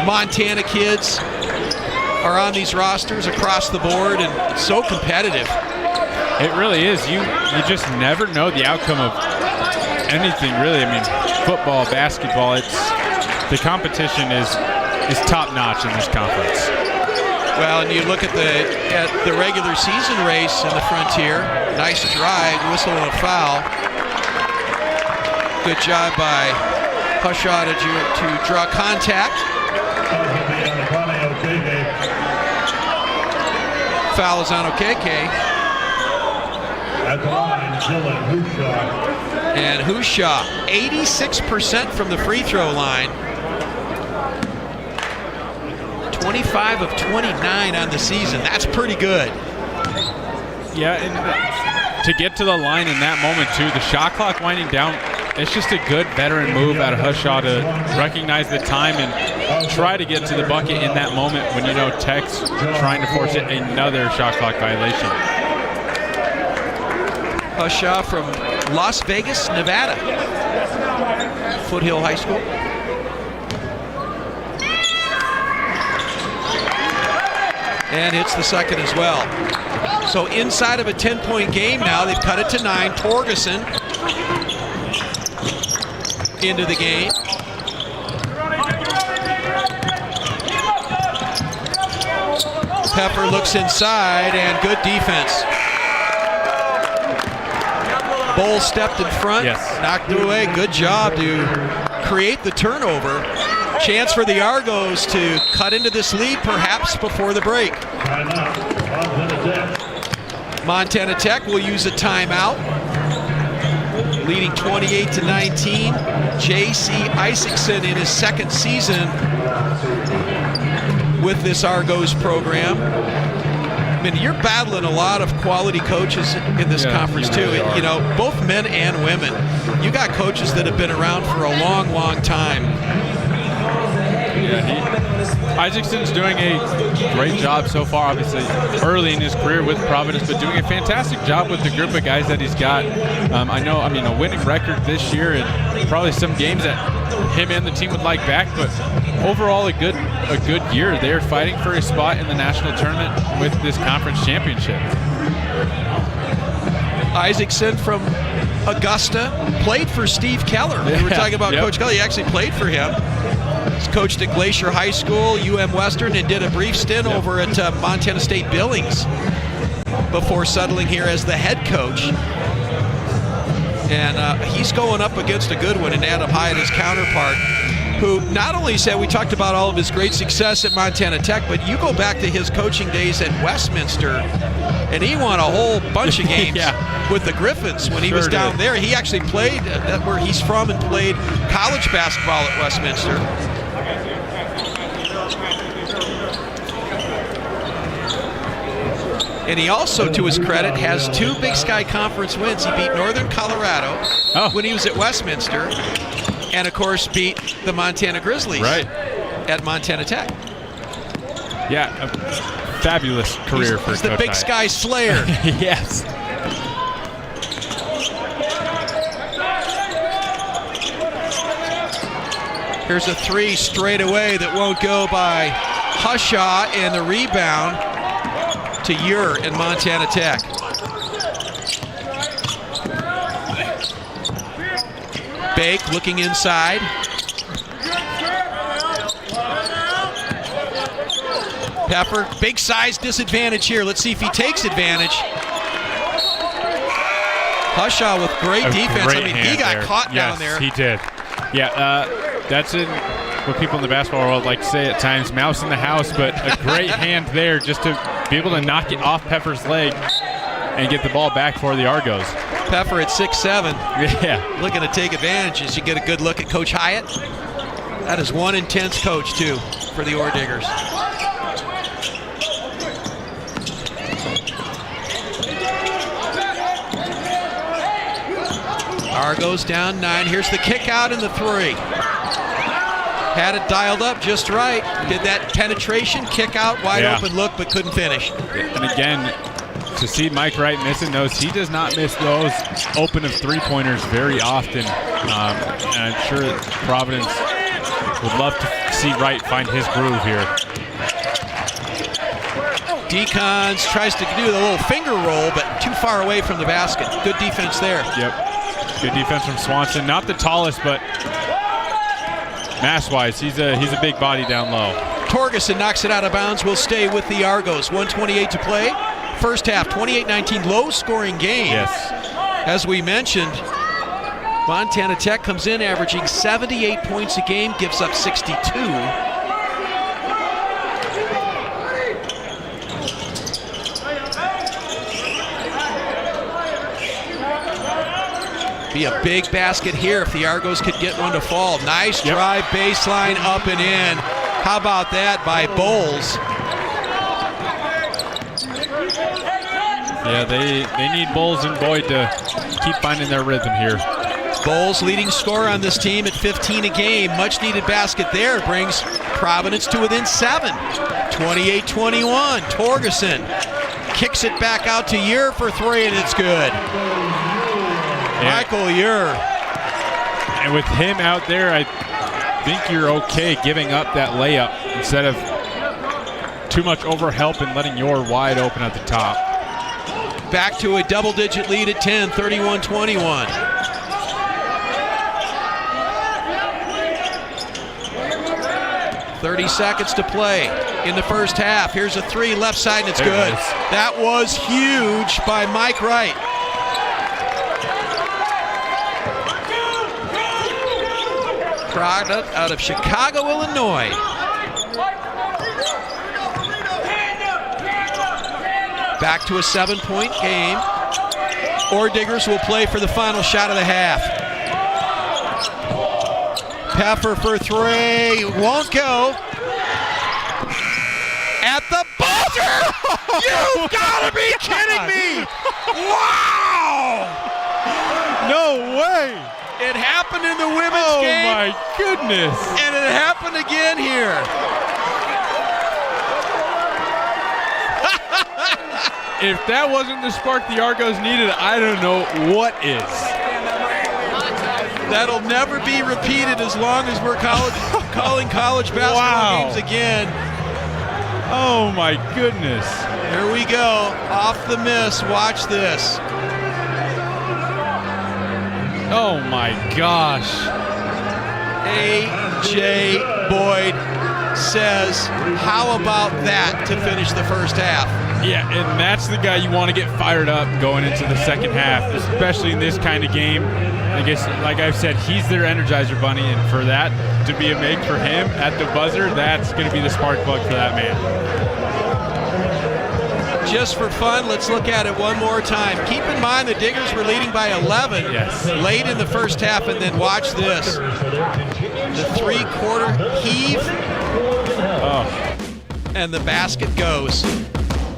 Montana kids are on these rosters across the board, and so competitive. It really is. You just never know the outcome of anything, really. I mean, football, basketball, the competition is top-notch in this conference. Well, and you look at the regular season race in the Frontier. Nice drive, whistle and a foul. Good job by Hushaw to draw contact. Foul is on Okeke. At the line, Dylan Hushaw. And Hushaw, 86% from the free throw line. 25 of 29 on the season. That's pretty good. Yeah, and to get to the line in that moment, too, the shot clock winding down, it's just a good veteran move out of Hushaw to recognize the time and try to get to the bucket in that moment when you know Tech's trying to force another shot clock violation. Hushaw from Las Vegas, Nevada. Foothill High School. And hits the second as well. So inside of a 10-point game now, they've cut it to 9. Torgerson into the game. Pepper looks inside, and good defense. Bowles stepped in front, knocked it away. Good job to create the turnover. Chance for the Argos to cut into this lead, perhaps before the break. Montana Tech will use a timeout, leading 28-19. J.C. Isaacson in his second season with this Argos program. I mean, you're battling a lot of quality coaches in this conference too. Really you know, both men and women. You got coaches that have been around for a long, long time. Yeah, Isaacson's doing a great job so far, obviously early in his career with Providence, but doing a fantastic job with the group of guys that he's got. I mean, a winning record this year and probably some games that him and the team would like back, but overall a good year. They're fighting for a spot in the national tournament with this conference championship. Isaacson from Augusta played for Steve Keller. We were talking about Coach Keller. He actually played for him. He's coached at Glacier High School, UM Western, and did a brief stint over at Montana State Billings before settling here as the head coach. And he's going up against a good one in Adam Hyatt, his counterpart, who not only said, we talked about all of his great success at Montana Tech, but you go back to his coaching days at Westminster, and he won a whole bunch of games with the Griffins when he was down there. He actually played where he's from and played college basketball at Westminster. And he also, to his credit, has 2 Big Sky Conference wins. He beat Northern Colorado when he was at Westminster, and of course beat the Montana Grizzlies at Montana Tech. Yeah, a fabulous career for He's the Big Sky Slayer. Yes. Here's a 3 straight away that won't go by Hushaw, and the rebound to Ure in Montana Tech. Bake looking inside. Pepper, big size disadvantage here. Let's see if he takes advantage. Hushaw with great defense. I mean, he got caught down there. He did. Yeah, that's what people in the basketball world like to say at times, mouse in the house, but a great hand there just to be able to knock it off Pepper's leg and get the ball back for the Argos. Pepper at 6'7". Yeah. Looking to take advantage as you get a good look at Coach Hyatt. That is one intense coach, too, for the Ore Diggers. Argos down 9. Here's the kick out and the 3. Had it dialed up just right. Did that penetration, kick out, wide open look, but couldn't finish. And again, to see Mike Wright missing those, he does not miss those open of three-pointers very often. And I'm sure that Providence would love to see Wright find his groove here. Decons tries to do the little finger roll, but too far away from the basket. Good defense there. Yep. Good defense from Swanson. Not the tallest, but mass-wise, he's a big body down low. Torgerson knocks it out of bounds. Will stay with the Argos. 1:28 to play. First half, 28-19, low-scoring game. Yes. As we mentioned, Montana Tech comes in averaging 78 points a game, gives up 62. Be a big basket here if the Argos could get one to fall. Nice drive, baseline, up and in. How about that by Bowles? Yeah, they need Bowles and Boyd to keep finding their rhythm here. Bowles leading scorer on this team at 15 a game. Much needed basket there. Brings Providence to within 7. 28-21. Torgerson kicks it back out to Ure for 3, and it's good. Michael Ure. And with him out there, I think you're okay giving up that layup instead of too much overhelp and letting Ure wide open at the top. Back to a double-digit lead at 10, 31-21. .30 seconds to play in the first half. Here's a 3 left side, and it's good. That was huge by Mike Wright. Product out of Chicago, Illinois. Back to a 7-point game. Ordiggers will play for the final shot of the half. Peffer for 3, won't go. At the buzzer! You gotta be kidding me! Wow! No way! It happened in the women's game. Oh my goodness! And it happened again here. If that wasn't the spark the Argos needed, I don't know what is. That'll never be repeated as long as we're calling college basketball games again. Oh my goodness. Here we go. Off the miss. Watch this. Oh my gosh. A.J. Boyd says, how about that to finish the first half? Yeah, and that's the guy you want to get fired up going into the second half, especially in this kind of game. I guess, like I've said, he's their Energizer Bunny, and for that to be a make for him at the buzzer, that's going to be the spark plug for that man. Just for fun, let's look at it one more time. Keep in mind the Diggers were leading by 11 late in the first half, and then watch this. The 3-quarter heave. And the basket goes.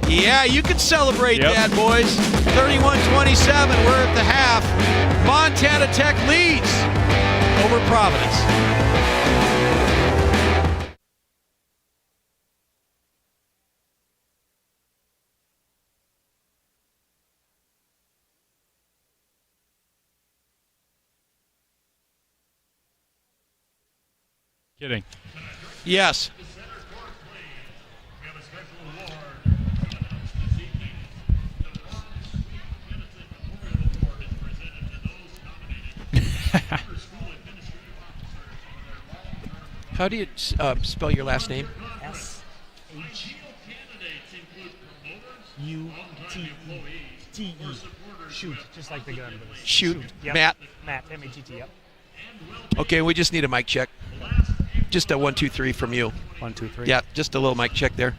Yeah, you can celebrate that, boys. 31-27, we're at the half. Montana Tech leads over Providence. Kidding. Yes. How do you spell your last name? S-H-U-T-E. Shoot, just like the gun. Shoot. Yep. Matt? Matt, M-A-T-T, yep. Okay, we just need a mic check. Just a 1, 2, 3 from you. 1, 2, 3. Yeah, just a little mic check there.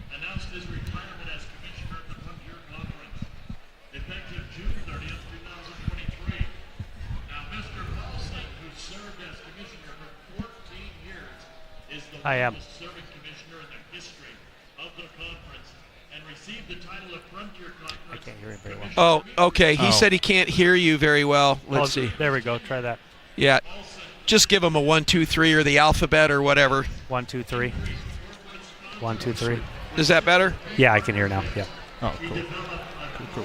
I am. I can't hear him very well. Oh, okay. He said he can't hear you very well. Let's see. There we go. Try that. Yeah. Just give them a 1, 2, 3 or the alphabet or whatever. 1, 2, 3. 1, 2, 3. Is that better? Yeah, I can hear now. Yeah. Oh, cool. Cool.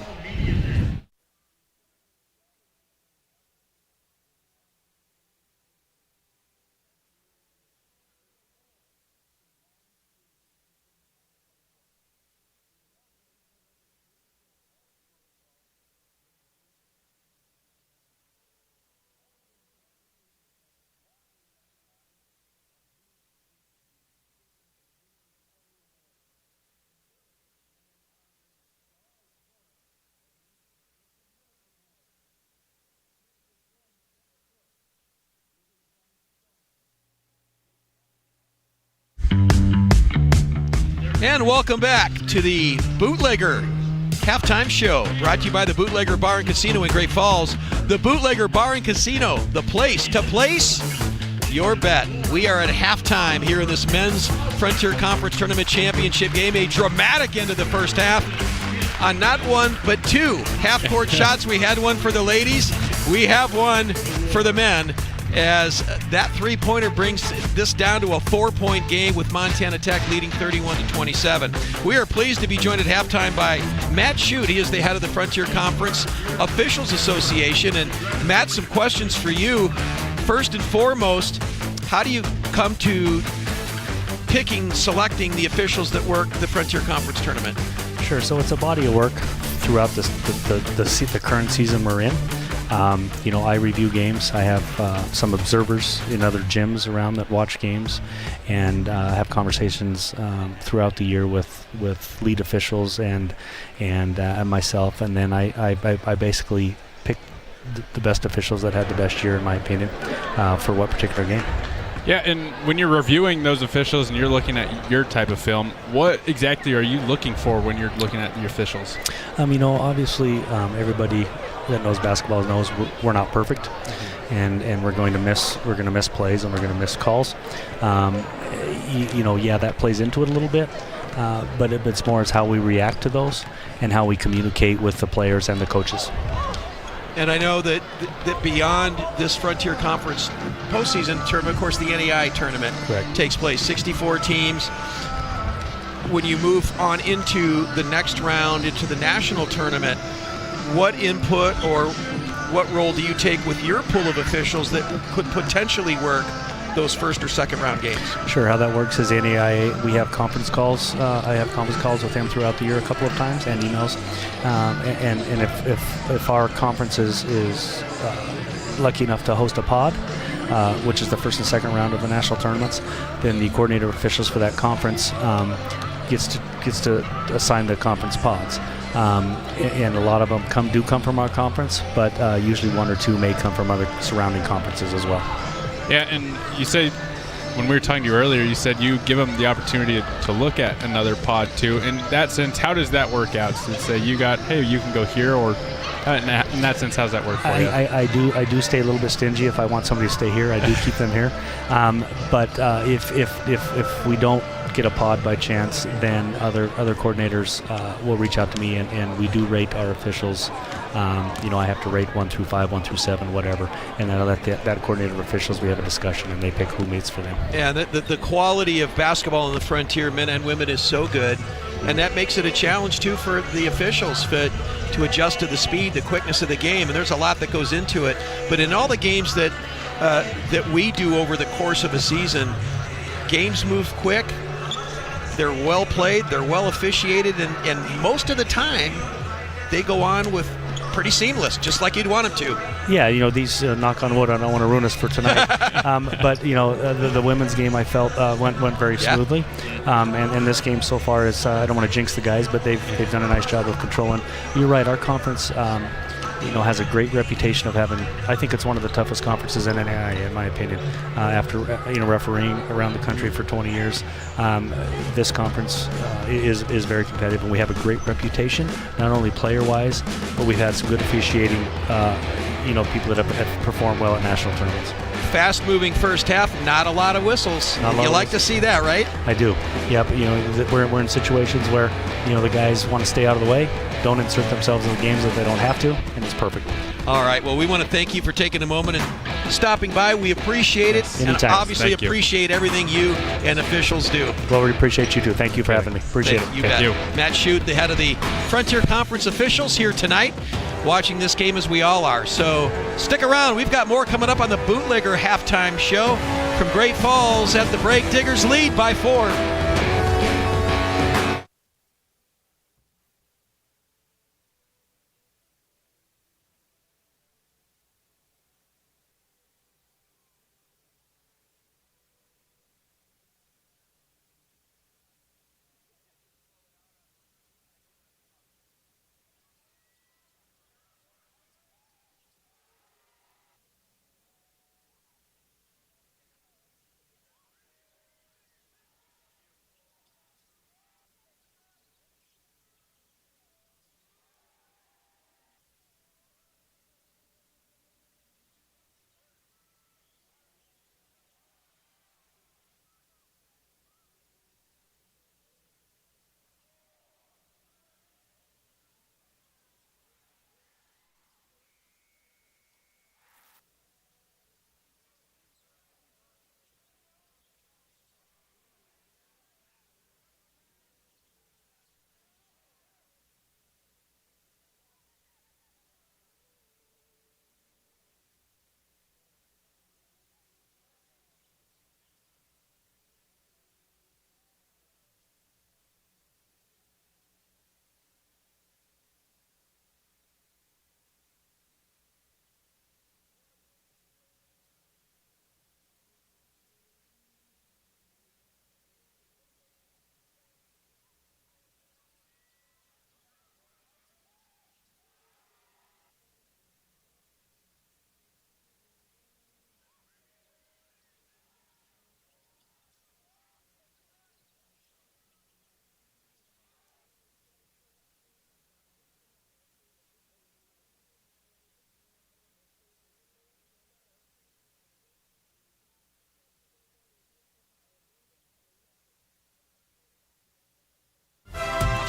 And welcome back to the Bootlegger Halftime Show, brought to you by the Bootlegger Bar and Casino in Great Falls. The Bootlegger Bar and Casino, the place to place your bet. We are at halftime here in this men's Frontier Conference Tournament Championship game. A dramatic end of the first half on not one, but two half-court shots. We had one for the ladies. We have one for the men, as that three-pointer brings this down to a 4-point game with Montana Tech leading 31-27. We are pleased to be joined at halftime by Matt Shute. He is the head of the Frontier Conference Officials Association. And Matt, some questions for you. First and foremost, how do you come to selecting the officials that work the Frontier Conference Tournament? Sure. So it's a body of work throughout the current season we're in. I review games. I have some observers in other gyms around that watch games, and have conversations throughout the year with lead officials and myself, and then I basically pick the best officials that had the best year, in my opinion, for what particular game. Yeah, and when you're reviewing those officials and you're looking at your type of film, what exactly are you looking for when you're looking at the officials? Obviously, everybody that knows basketball knows we're not perfect, and we're going to miss plays and we're going to miss calls. That plays into it a little bit, but it's more as how we react to those and how we communicate with the players and the coaches. And I know that beyond this Frontier Conference postseason tournament, of course, the NAI tournament takes place. 64 teams. When you move on into the next round, into the national tournament, what input or what role do you take with your pool of officials that could potentially work those first or second round games? Sure. How that works is NAIA, we have conference calls. I have conference calls with them throughout the year a couple of times, and emails. And if our conference is lucky enough to host a pod, which is the first and second round of the national tournaments, then the coordinator of officials for that conference gets to assign the conference pods. And a lot of them come from our conference, but usually one or two may come from other surrounding conferences as well. Yeah, and you say, when we were talking to you earlier, you said you give them the opportunity to look at another pod too. In that sense, how does that work out? So say you can go here, or in that sense, how's that work for you? I do stay a little bit stingy. If I want somebody to stay here, I do keep them here. But if we don't get a pod by chance, then other coordinators will reach out to me, and we do rate our officials. I have to rate 1 through 5, 1 through 7, whatever, and then I let that coordinator of officials, we have a discussion, and they pick who meets for them. Yeah, the quality of basketball in the Frontier, men and women, is so good, and that makes it a challenge too for the officials to adjust to the speed, the quickness of the game, and there's a lot that goes into it. But in all the games that we do over the course of a season, games move quick, they're well played, they're well officiated, and most of the time they go on with pretty seamless, just like you'd want them to. Yeah, these, knock on wood, I don't want to ruin us for tonight. But, the women's game I felt went very smoothly. And this game so far is, I don't want to jinx the guys, but they've done a nice job of controlling. You're right, our conference has a great reputation of having, I think it's one of the toughest conferences in NAIA, in my opinion. After refereeing around the country for 20 years, this conference is very competitive, and we have a great reputation, not only player-wise, but we've had some good officiating, people that have performed well at national tournaments. fast-moving first half, not a lot of whistles. You like to see that, right? I do. Yep. We're in situations where the guys want to stay out of the way, don't insert themselves in the games that they don't have to, and it's perfect. All right. Well, we want to thank you for taking a moment and stopping by. We appreciate it. Anytime. And obviously Thank you. appreciate everything you and officials do. Well, we appreciate you too. Thank you for having me. Appreciate it. You bet. Matt Shute, the head of the Frontier Conference officials, here tonight, watching this game as we all are. So stick around. We've got more coming up on the Bootlegger halftime show. From Great Falls at the break, Diggers lead by 4.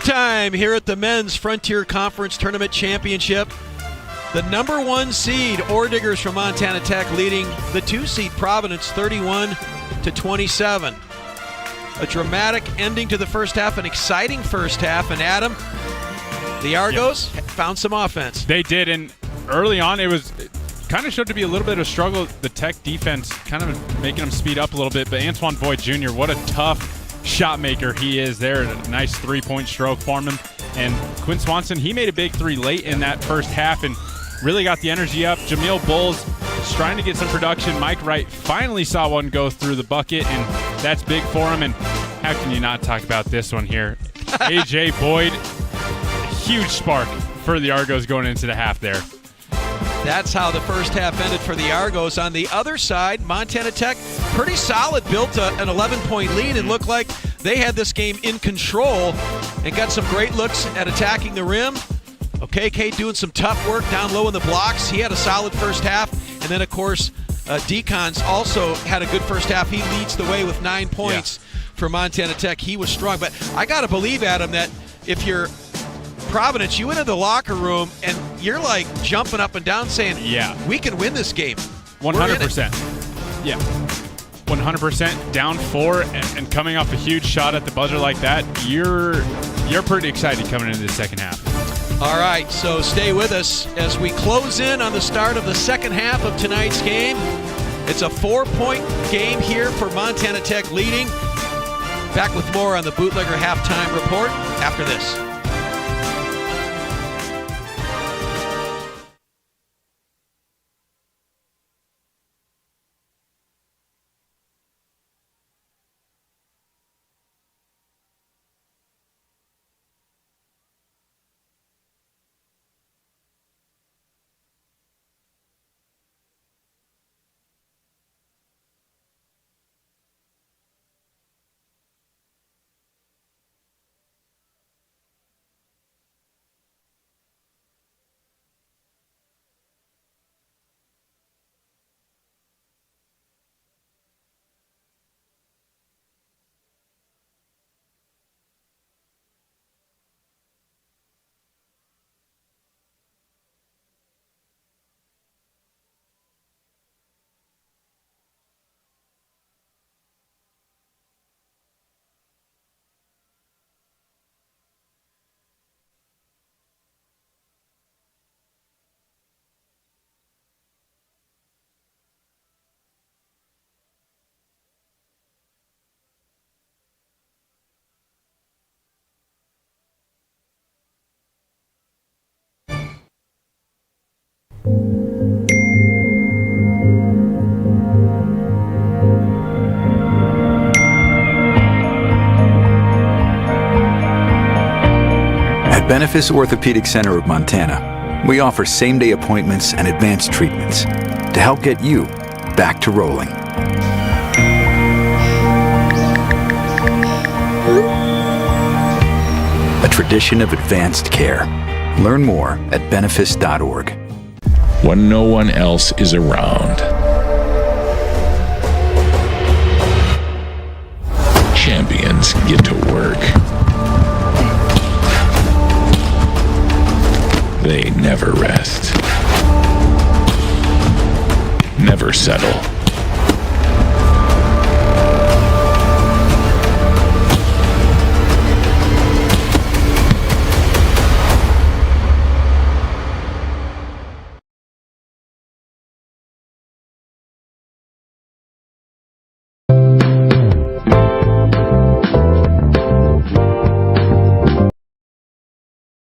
Time here at the Men's Frontier Conference Tournament Championship. The number 1 seed, Diggers from Montana Tech, leading the 2 seed Providence 31-27. A dramatic ending to the first half, an exciting first half. And Adam, the Argos found some offense. They did, and early on it kind of showed to be a little bit of a struggle. The Tech defense kind of making them speed up a little bit, but Antoine Boyd Jr., what a tough shot maker he is there. A nice three-point stroke for him. And Quinn Swanson, he made a big three late in that first half and really got the energy up. Jameel Bulls is trying to get some production. Mike Wright finally saw one go through the bucket, and that's big for him. And how can you not talk about this one here? A.J. Boyd, a huge spark for the Argos going into the half there. That's how the first half ended for the Argos. On the other side, Montana Tech, pretty solid, built an 11-point lead and looked like they had this game in control and got some great looks at attacking the rim. OKK doing some tough work down low in the blocks. He had a solid first half. And then, of course, Decons also had a good first half. He leads the way with 9 points for Montana Tech. He was strong. But I got to believe, Adam, that if you're Providence, you went into the locker room and you're like jumping up and down saying, we can win this game. 100%. Yeah. 100% down 4 and coming off a huge shot at the buzzer like that, you're pretty excited coming into the second half. All right, so stay with us as we close in on the start of the second half of tonight's game. It's a 4-point game here for Montana Tech leading. Back with more on the Bootlegger Halftime Report after this. At Benefice Orthopedic Center of Montana, we offer same-day appointments and advanced treatments to help get you back to rolling. A tradition of advanced care. Learn more at benefice.org. When no one else is around. Champions get to work. They never rest. Never settle.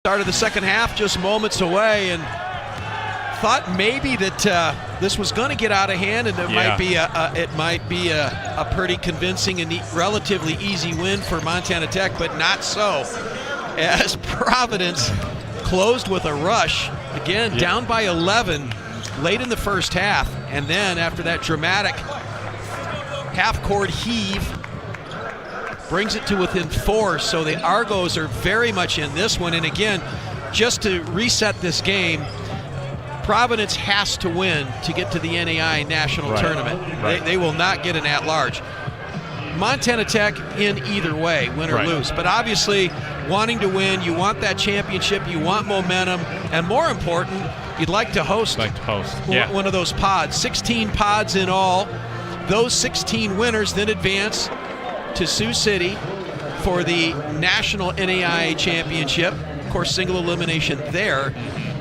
Start of the second half, just moments away, and thought maybe that this was going to get out of hand, and it might be a pretty convincing and relatively easy win for Montana Tech, but not so, as Providence closed with a rush again, down by 11 late in the first half, and then after that dramatic half-court heave, brings it to within 4, so the Argos are very much in this one. And again, just to reset this game, Providence has to win to get to the NAI National Tournament. Right. They will not get an at-large. Montana Tech in either way, win or lose. But obviously, wanting to win, you want that championship, you want momentum, and more important, you'd like to host, one of those pods. 16 pods in all. Those 16 winners then advance to Sioux City for the National NAIA Championship. Of course, single elimination there.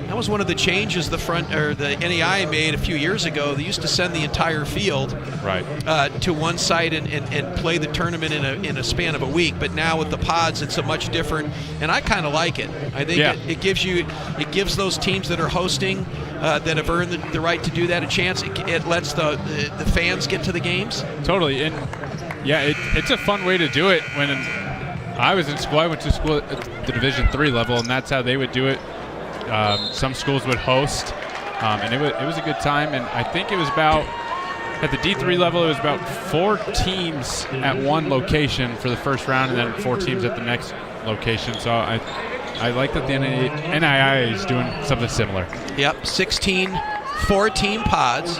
That was one of the changes the NAIA made a few years ago. They used to send the entire field to one site and play the tournament in a span of a week. But now with the pods, it's a much different, and I kind of like it. I think it gives those teams that are hosting that have earned the right to do that a chance. It lets the fans get to the games. Totally, and it's a fun way to do it. When I was in school, I went to school at the Division III level, and that's how they would do it. Some schools would host, and it was a good time. And I think it was about, at the D3 level, it was about 4 teams at one location for the first round, and then 4 teams at the next location. So I like that the NAIA is doing something similar. Yep, 16 4-team pods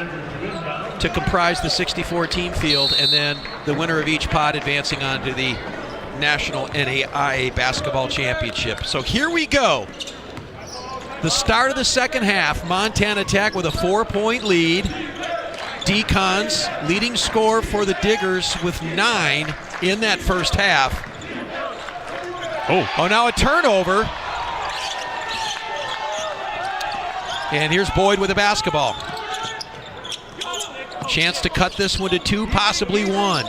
to comprise the 64-team field, and then the winner of each pod advancing on to the National NAIA Basketball Championship. So here we go. The start of the second half, Montana Tech with a 4-point lead. Deacon's leading scorer for the Diggers with 9 in that first half. Oh, now a turnover. And here's Boyd with the basketball. Chance to cut this one to 2, possibly 1.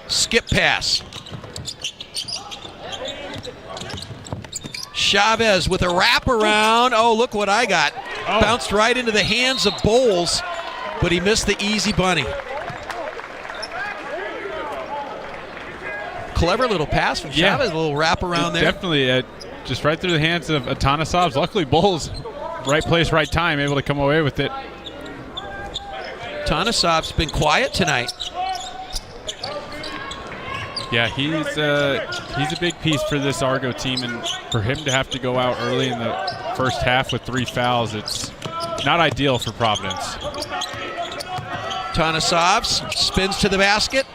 Skip pass. Chavez with a wraparound. Oh, look what I got. Bounced right into the hands of Bowles, but he missed the easy bunny. Clever little pass from Chavez, a little wraparound there. Definitely, just right through the hands of Atanasovs. Luckily, Bowles, right place, right time, able to come away with it. Atanasov's been quiet tonight. Yeah, he's a big piece for this Argo team, and for him to have to go out early in the first half with 3 fouls, it's not ideal for Providence. Atanasovs spins to the basket.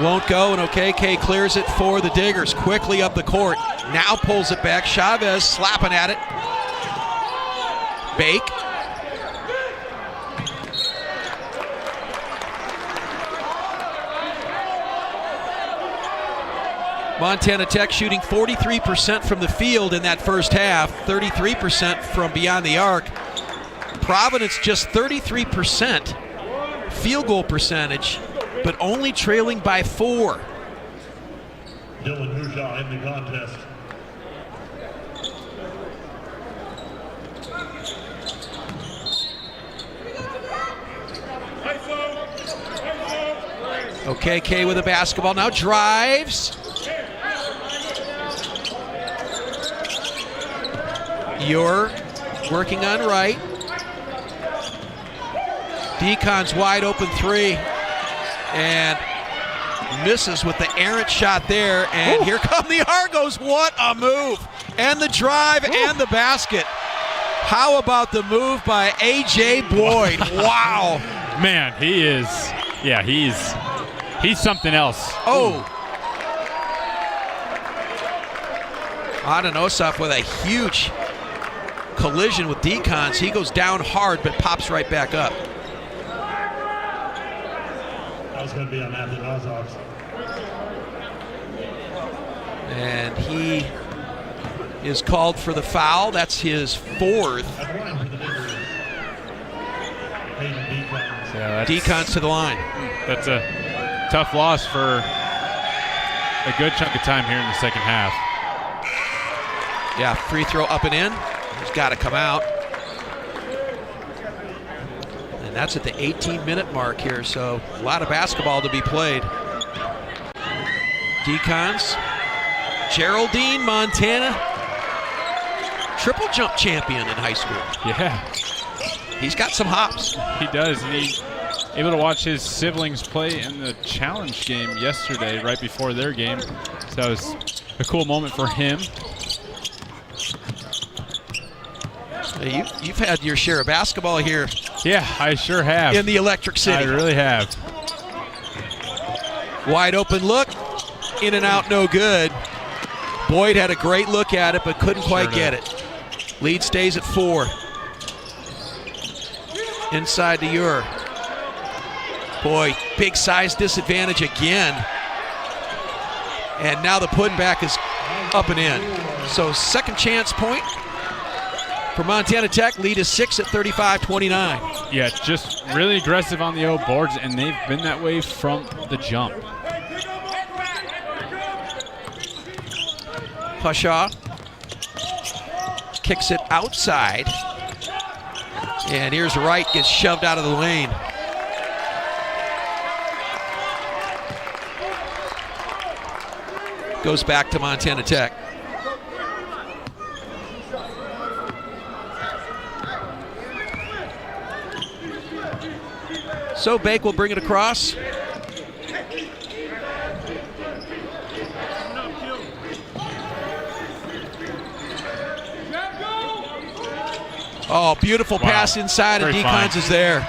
Won't go, and OKK clears it for the Diggers. Quickly up the court. Now pulls it back. Chavez slapping at it. Bake. Montana Tech shooting 43% from the field in that first half, 33% from beyond the arc. Providence just 33% field goal percentage, but only trailing by 4. Dylan Hushaw in the contest. Okay, Kay with a basketball. Now drives. You're working on right. Deacon's wide open three. And misses with the errant shot there. And here come the Argos. What a move. And the drive and the basket. How about the move by A.J. Boyd? Wow. Man, he's something else. Oh. Adanosov with a huge collision with Deacons. He goes down hard but pops right back up. That was going to be on Adanosov. And he is called for the foul. That's his fourth. Yeah, Deacons to the line. That's a tough loss for a good chunk of time here in the second half. Yeah, free throw up and in. He's got to come out. And that's at the 18-minute mark here, so a lot of basketball to be played. Deacons. Geraldine, Montana. Triple jump champion in high school. Yeah. He's got some hops. He does. And he's able to watch his siblings play in the challenge game yesterday, right before their game. So that was a cool moment for him. You've had your share of basketball here. Yeah, I sure have. In the Electric City. I really have. Wide open look. In and out, no good. Boyd had a great look at it, but couldn't quite get it. Lead stays at 4. Inside to Ure. Boy, big size disadvantage again. And now the putback is up and in. So second chance point for Montana Tech. Lead is 6 at 35-29. Yeah, just really aggressive on the old boards, and they've been that way from the jump. Pasha kicks it outside. And here's Wright, gets shoved out of the lane. Goes back to Montana Tech. So Bake will bring it across. Oh, beautiful pass inside, and Deacons is there.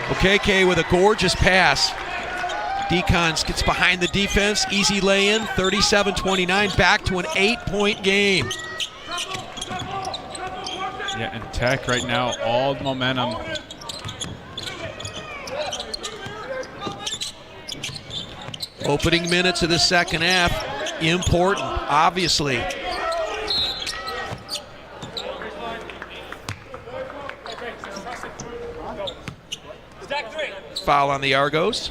OKK with a gorgeous pass. Deacons gets behind the defense, easy lay-in, 37-29, back to an 8-point game. Yeah, and Tech right now, all the momentum. Opening minutes of the second half, important, obviously. Foul on the Argos.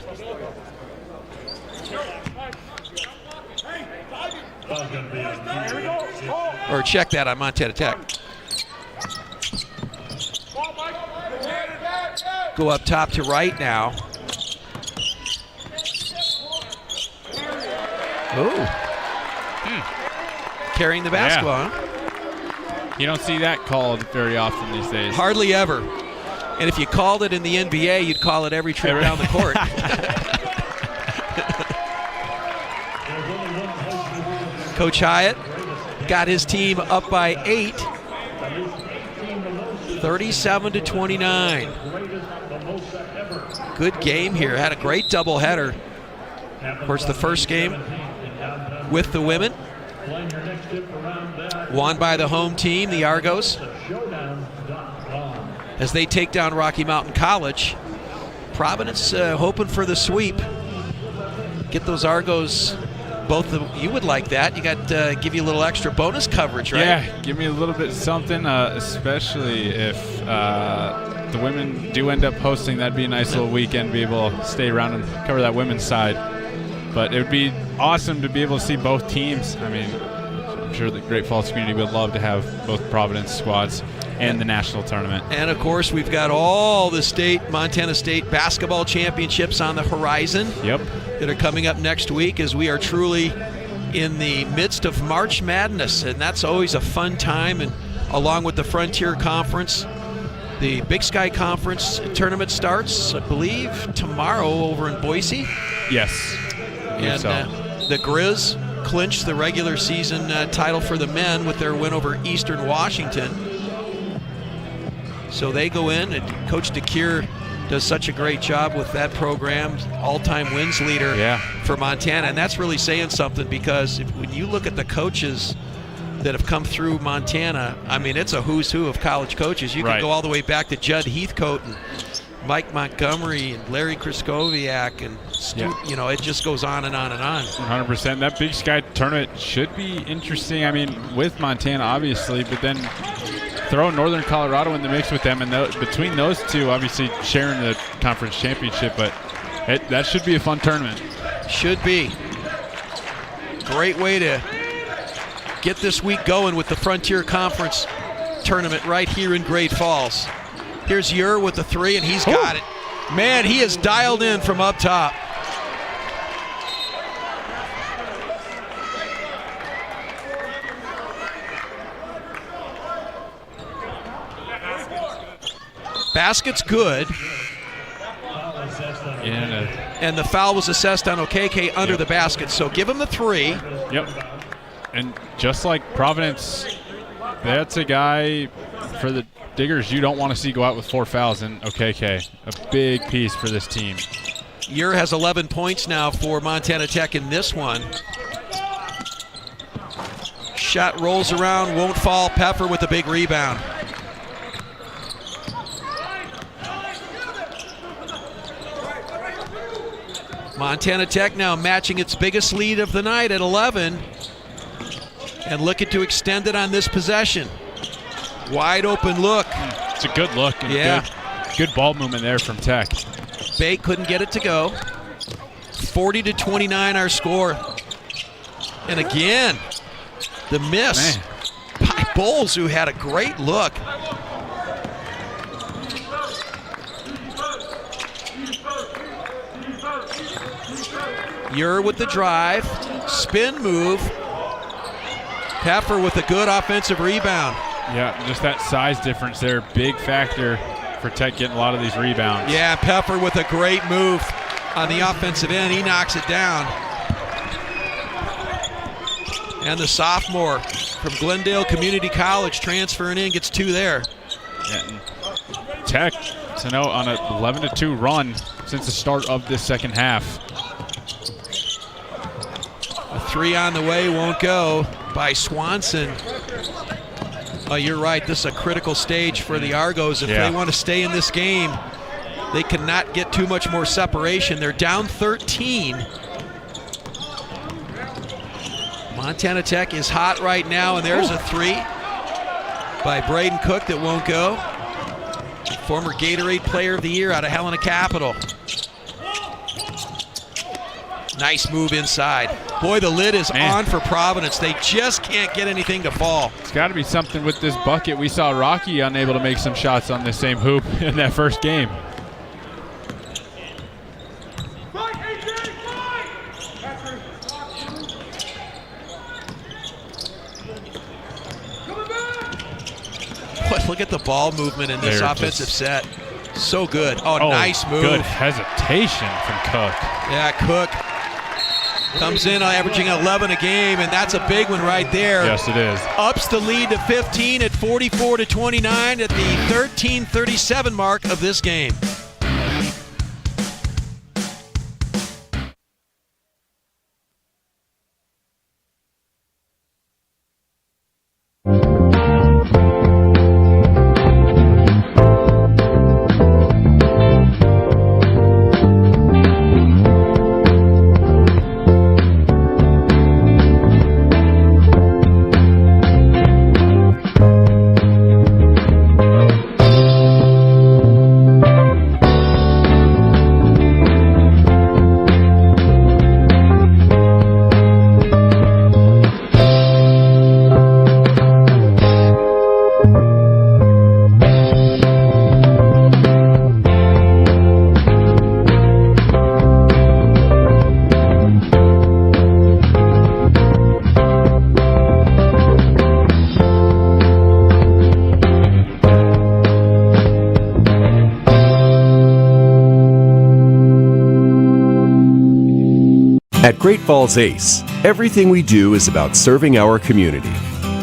Or check that on Montana Tech. Go up top to right now. Oh. Carrying the basketball, huh? You don't see that called very often these days. Hardly ever. And if you called it in the NBA, you'd call it every trip down the court. Coach Hyatt got his team up by 8, 37-29. Good game here. Had a great doubleheader. Of course, the first game with the women won by the home team, the Argos, as they take down Rocky Mountain College. Providence hoping for the sweep. Get those Argos, you would like that. You got give you a little extra bonus coverage, right? Yeah, give me a little bit something, especially if the women do end up hosting. That'd be a nice little weekend, be able to stay around and cover that women's side. But it would be awesome to be able to see both teams. I mean, I'm sure the Great Falls community would love to have both Providence squads and the national tournament. And, of course, we've got all the Montana State basketball championships on the horizon. Yep. That are coming up next week as we are truly in the midst of March Madness, and that's always a fun time. And along with the Frontier Conference, the Big Sky Conference tournament starts, I believe, tomorrow over in Boise. Yes. And the Grizz clinched the regular season title for the men with their win over Eastern Washington. So they go in, and Coach DeCure does such a great job with that program, all-time wins leader for Montana. And that's really saying something, because when you look at the coaches that have come through Montana, I mean, it's a who's who of college coaches. You can go all the way back to Judd Heathcote and Mike Montgomery and Larry Kraskowiak and you know, it just goes on and on and on. 100%. That Big Sky tournament should be interesting. I mean, with Montana, obviously, but then throw Northern Colorado in the mix with them, and between those two, obviously sharing the conference championship, but that should be a fun tournament. Should be. Great way to get this week going with the Frontier Conference tournament right here in Great Falls. Here's Ure with the three, and he's got it. Man, he is dialed in from up top. Basket's good. And the foul was assessed on Okeke under the basket. So give him the three. Yep. And just like Providence, that's a guy for the Diggers you don't want to see go out with 4 fouls. And Okeke, a big piece for this team. Ure has 11 points now for Montana Tech in this one. Shot rolls around, won't fall. Peffer with a big rebound. Montana Tech now matching its biggest lead of the night at 11 and looking to extend it on this possession. Wide open look. It's a good look. And good ball movement there from Tech. Bay couldn't get it to go. 40-29 our score. And again, the miss by Bowles, who had a great look. Ure with the drive, spin move. Peffer with a good offensive rebound. Yeah, just that size difference there, big factor for Tech getting a lot of these rebounds. Yeah, Peffer with a great move on the offensive end. He knocks it down. And the sophomore from Glendale Community College transferring in gets 2 there. Yeah, Tech to know on an 11-2 run since the start of this second half. A 3 on the way, won't go by Swanson. Oh, you're right. This is a critical stage for the Argos. If they want to stay in this game, they cannot get too much more separation. They're down 13. Montana Tech is hot right now, and there's a 3 by Braden Cook that won't go. Former Gatorade Player of the Year out of Helena Capital. Nice move inside. Boy, the lid is on for Providence. They just can't get anything to fall. It's got to be something with this bucket. We saw Rocky unable to make some shots on this same hoop in that first game. Look at the ball movement in this offensive set. So good. Oh, nice move. Good hesitation from Cook. Yeah, Cook comes in averaging 11 a game, and that's a big one right there. Yes, it is. Ups the lead to 15 at 44-29 at the 13:37 mark of this game. At Great Falls Ace, everything we do is about serving our community.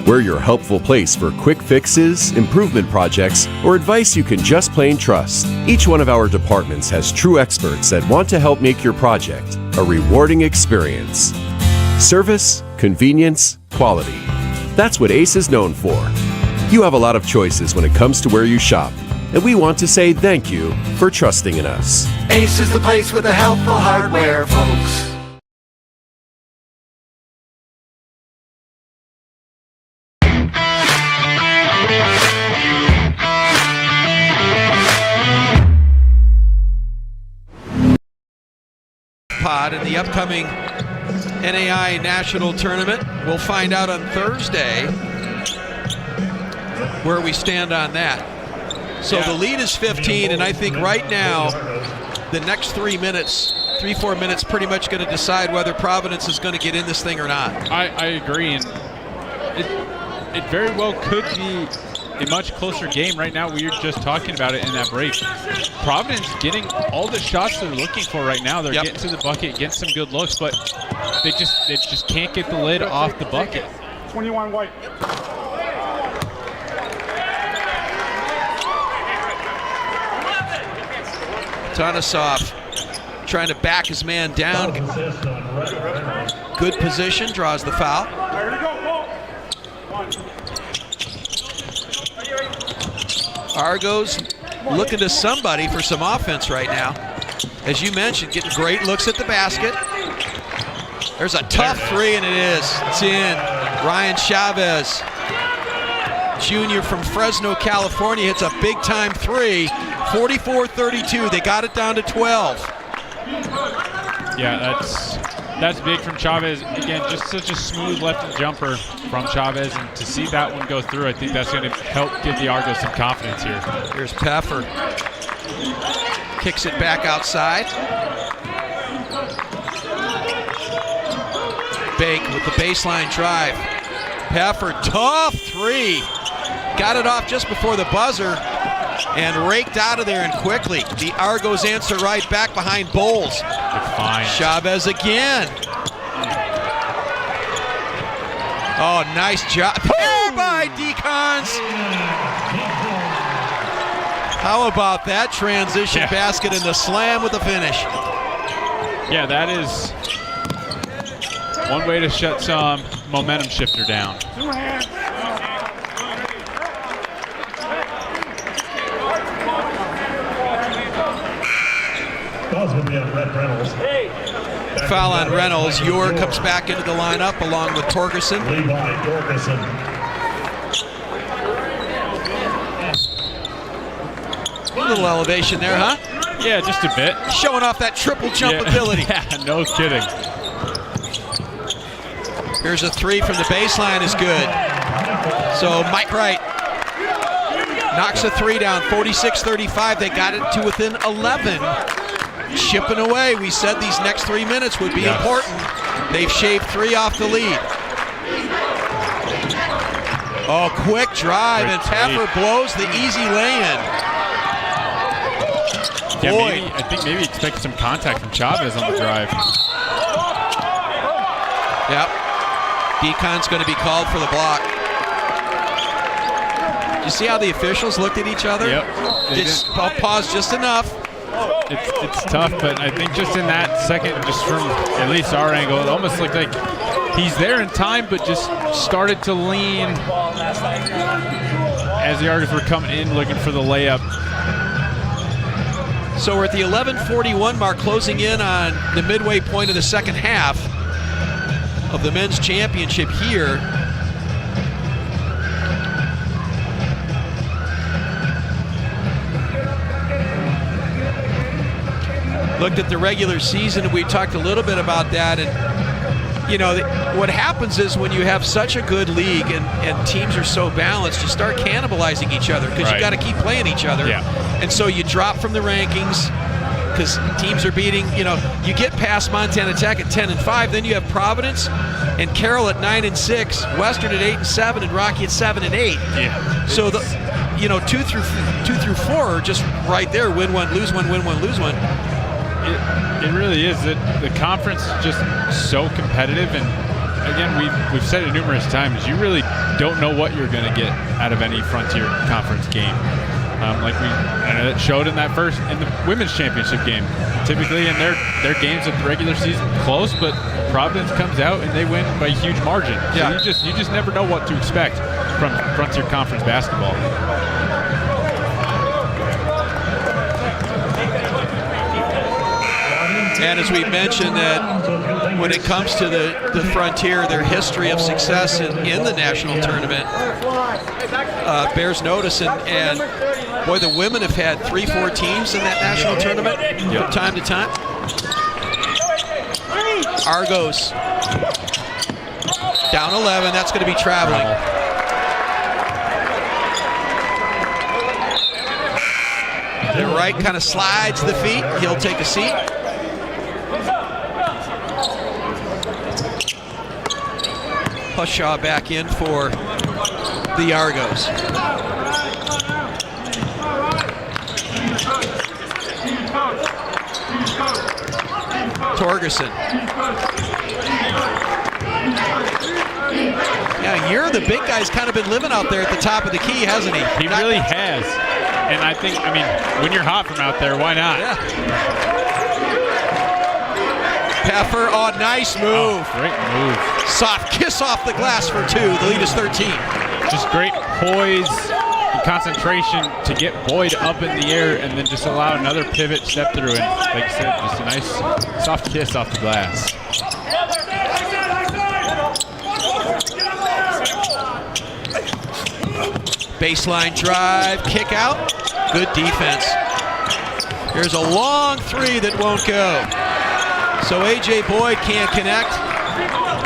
We're your helpful place for quick fixes, improvement projects, or advice you can just plain trust. Each one of our departments has true experts that want to help make your project a rewarding experience. Service, convenience, quality. That's what Ace is known for. You have a lot of choices when it comes to where you shop, and we want to say thank you for trusting in us. Ace is the place with the helpful hardware, folks. Pod in the upcoming NAI National Tournament. We'll find out on Thursday where we stand on that. So the lead is 15, and I think right now the next 3, 4 minutes pretty much going to decide whether Providence is going to get in this thing or not. I agree, and it very well could be a much closer game. Right now, we were just talking about it in that break. Providence getting all the shots they're looking for right now. They're getting to the bucket, getting some good looks, but they just can't get the lid off the bucket. 21 white. Tanasov trying to back his man down. Good position, draws the foul. Argos looking to somebody for some offense right now. As you mentioned, getting great looks at the basket. There's a tough three, and it is. It's in. Ryan Chavez, junior from Fresno, California, hits a big-time three. 44-32. They got it down to 12. Yeah, that's big from Chavez. Again, just such a smooth left jumper from Chavez, and to see that one go through, I think that's going to help give the Argos some confidence here. Here's Peffer. Kicks it back outside. Bake with the baseline drive. Peffer, tough three. Got it off just before the buzzer and raked out of there and quickly. The Argos answer right back behind Bowles. Fine. Chavez again. Oh, nice job. Oh, by Decons. How about that transition basket and the slam with the finish? Yeah, that is one way to shut some momentum shifter down. Foul on Reynolds. Ure comes back into the lineup along with Torgerson. Levi Torgerson. A little elevation there, huh? Yeah, just a bit. Showing off that triple jump ability. Yeah, no kidding. Here's a three from the baseline is good. So Mike Wright knocks a three down, 46-35. They got it to within 11. Chipping away. We said these next 3 minutes would be important. They've shaved 3 off the lead. Oh, quick drive, and Peffer blows the easy lay-in. Yeah, I think maybe expect some contact from Chavez on the drive. Yep. Decon's going to be called for the block. Did you see how the officials looked at each other? Yep. I'll pause just enough. It's tough, but I think just in that second, just from at least our angle, it almost looked like he's there in time, but just started to lean as the Argos were coming in looking for the layup. So we're at the 11:41 mark, closing in on the midway point of the second half of the men's championship here. Looked at the regular season, and we talked a little bit about that. And, you know, what happens is when you have such a good league and teams are so balanced, you start cannibalizing each other because you got to keep playing each other. Yeah. And so you drop from the rankings because teams are beating, you know, you get past Montana Tech at 10-5, then you have Providence and Carroll at 9-6, Western at 8-7, and Rocky at 7-8. Yeah. So the, you know, 2 through 4 are just right there: win one, lose one, win one, lose one. it really is. The conference is just so competitive, and again, we've said it numerous times. You really don't know what you're going to get out of any Frontier Conference game. And it showed in the women's championship game. Typically, in their games of the regular season, close, but Providence comes out and they win by a huge margin. Yeah. So you just never know what to expect from Frontier Conference basketball. And as we mentioned, that when it comes to the Frontier, their history of success in the national tournament bears notice. And boy, the women have had 3-4 teams in that national tournament from time to time. Argos down 11. That's going to be traveling. The right kind of slides the feet. He'll take a seat. Hushaw back in for the Argos. Torgerson. Yeah, you're the big guy's kind of been living out there at the top of the key, hasn't he? He really has. And I think, when you're hot from out there, why not? Yeah. Peffer, nice move. Oh, great move. Soft kiss off the glass for 2. The lead is 13. Just great poise and concentration to get Boyd up in the air and then just allow another pivot step through. And like you said, just a nice soft kiss off the glass. Baseline drive, kick out. Good defense. Here's a long 3 that won't go. So A.J. Boyd can't connect.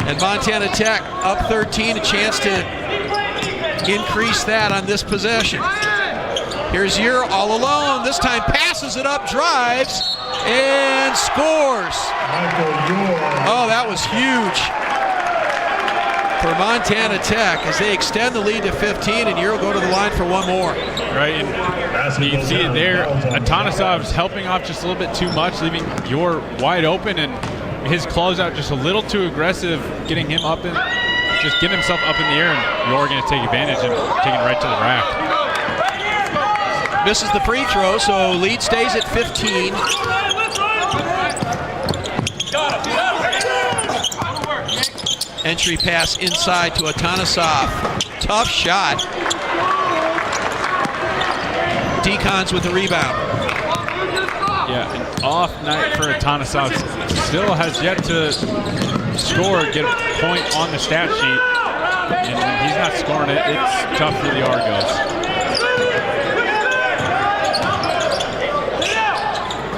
And Montana Tech up 13, a chance to increase that on this possession. Here's Ure all alone. This time passes it up, drives, and scores. Oh, that was huge for Montana Tech as they extend the lead to 15, and Ure will go to the line for one more. Right, and you can see it there. Atanasov's helping off just a little bit too much, leaving Ure wide open, and his closeout just a little too aggressive, getting him up and just getting himself up in the air, and Ure going to take advantage and taking it right to the rack. Misses the free throw, so lead stays at 15. Entry pass inside to Atanasov. Tough shot. Decons with the rebound. Yeah, an off night for Atanasov. Still has yet to score, get a point on the stat sheet. And when he's not scoring it, it's tough for the Argos.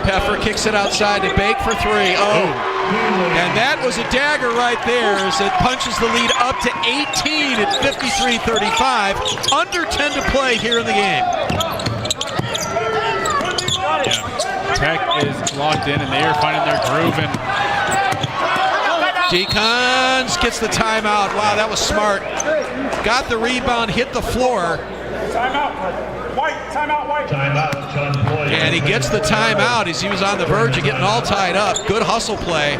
Peffer kicks it outside to Bake for 3. Oh. And that was a dagger right there as it punches the lead up to 18 at 53-35. Under 10 to play here in the game. Yeah. Tech is locked in and they are finding their groove. And Decons gets the timeout. Wow, that was smart. Got the rebound, hit the floor. Timeout, John Boyd. And he gets the timeout as he was on the verge of getting all tied up. Good hustle play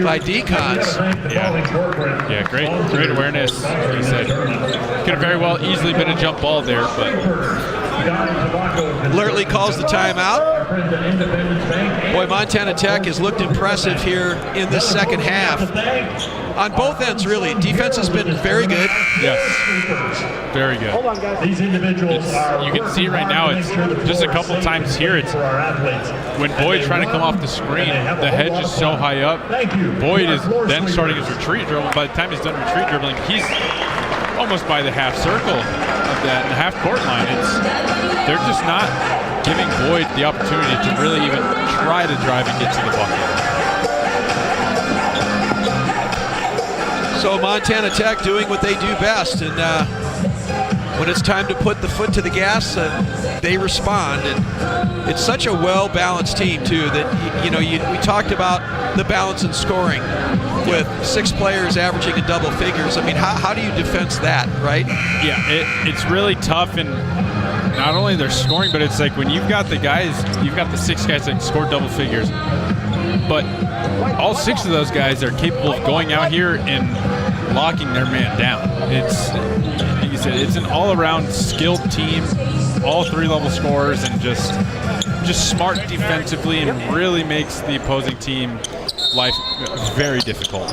by Decons. Yeah, great awareness. Like he said, could have very well easily been a jump ball there, but Lertley calls the timeout. Boy, Montana Tech has looked impressive here in this second half. On both ends, really. Defense has been very good. Yes, very good. Hold on, guys. These individuals you can see right now, it's just a couple of times here. It's when Boyd's trying to come off the screen, the hedge is so high up. Boyd is then starting his retreat dribble. By the time he's done retreat dribbling, he's almost by the half circle of that half court line. They're just not giving Boyd the opportunity to really even try to drive and get to the bucket. So Montana Tech doing what they do best, and when it's time to put the foot to the gas, they respond. And it's such a well-balanced team too that we talked about the balance in scoring with 6 players averaging in double figures. I mean, how do you defense that, right? Yeah, it's really tough, and not only their scoring, but it's like when you've got the 6 guys that score double figures, but all 6 of those guys are capable of going out here and locking their man down. It's, like you said, it's an all-around skilled team, all 3-level scorers, and just smart defensively, and really makes the opposing team life very difficult.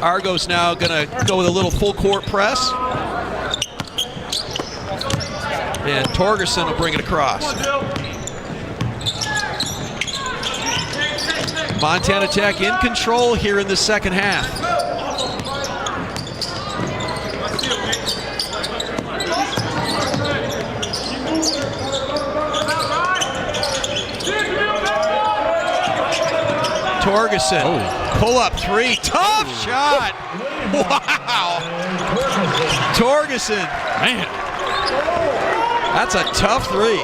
Argos now going to go with a little full-court press. And Torgerson will bring it across. Montana Tech in control here in the second half. Torgerson, pull up 3, tough shot. Wow. Torgerson, man. That's a tough 3.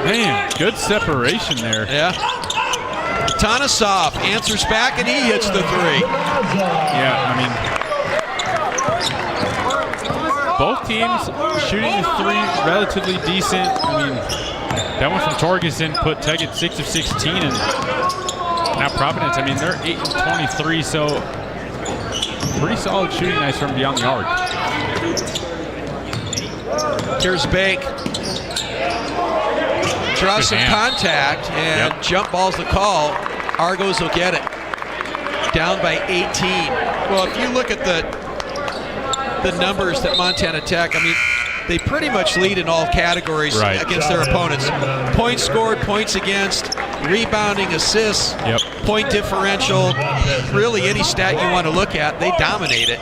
Man, good separation there. Yeah. Tanasov answers back and he hits the 3. Yeah, I mean, both teams shooting the 3 relatively decent. I mean, that one from Torgerson put Tech at 6 of 16, and now Providence, I mean, they're 8 of 23, so pretty solid shooting nights from beyond the arc. Here's Bake. Draws some contact, and jump ball's the call. Argos will get it. Down by 18. Well, if you look at the numbers that Montana Tech, I mean, they pretty much lead in all categories against their opponents. Points scored, points against, rebounding, assists, point differential, really any stat you want to look at, they dominate it.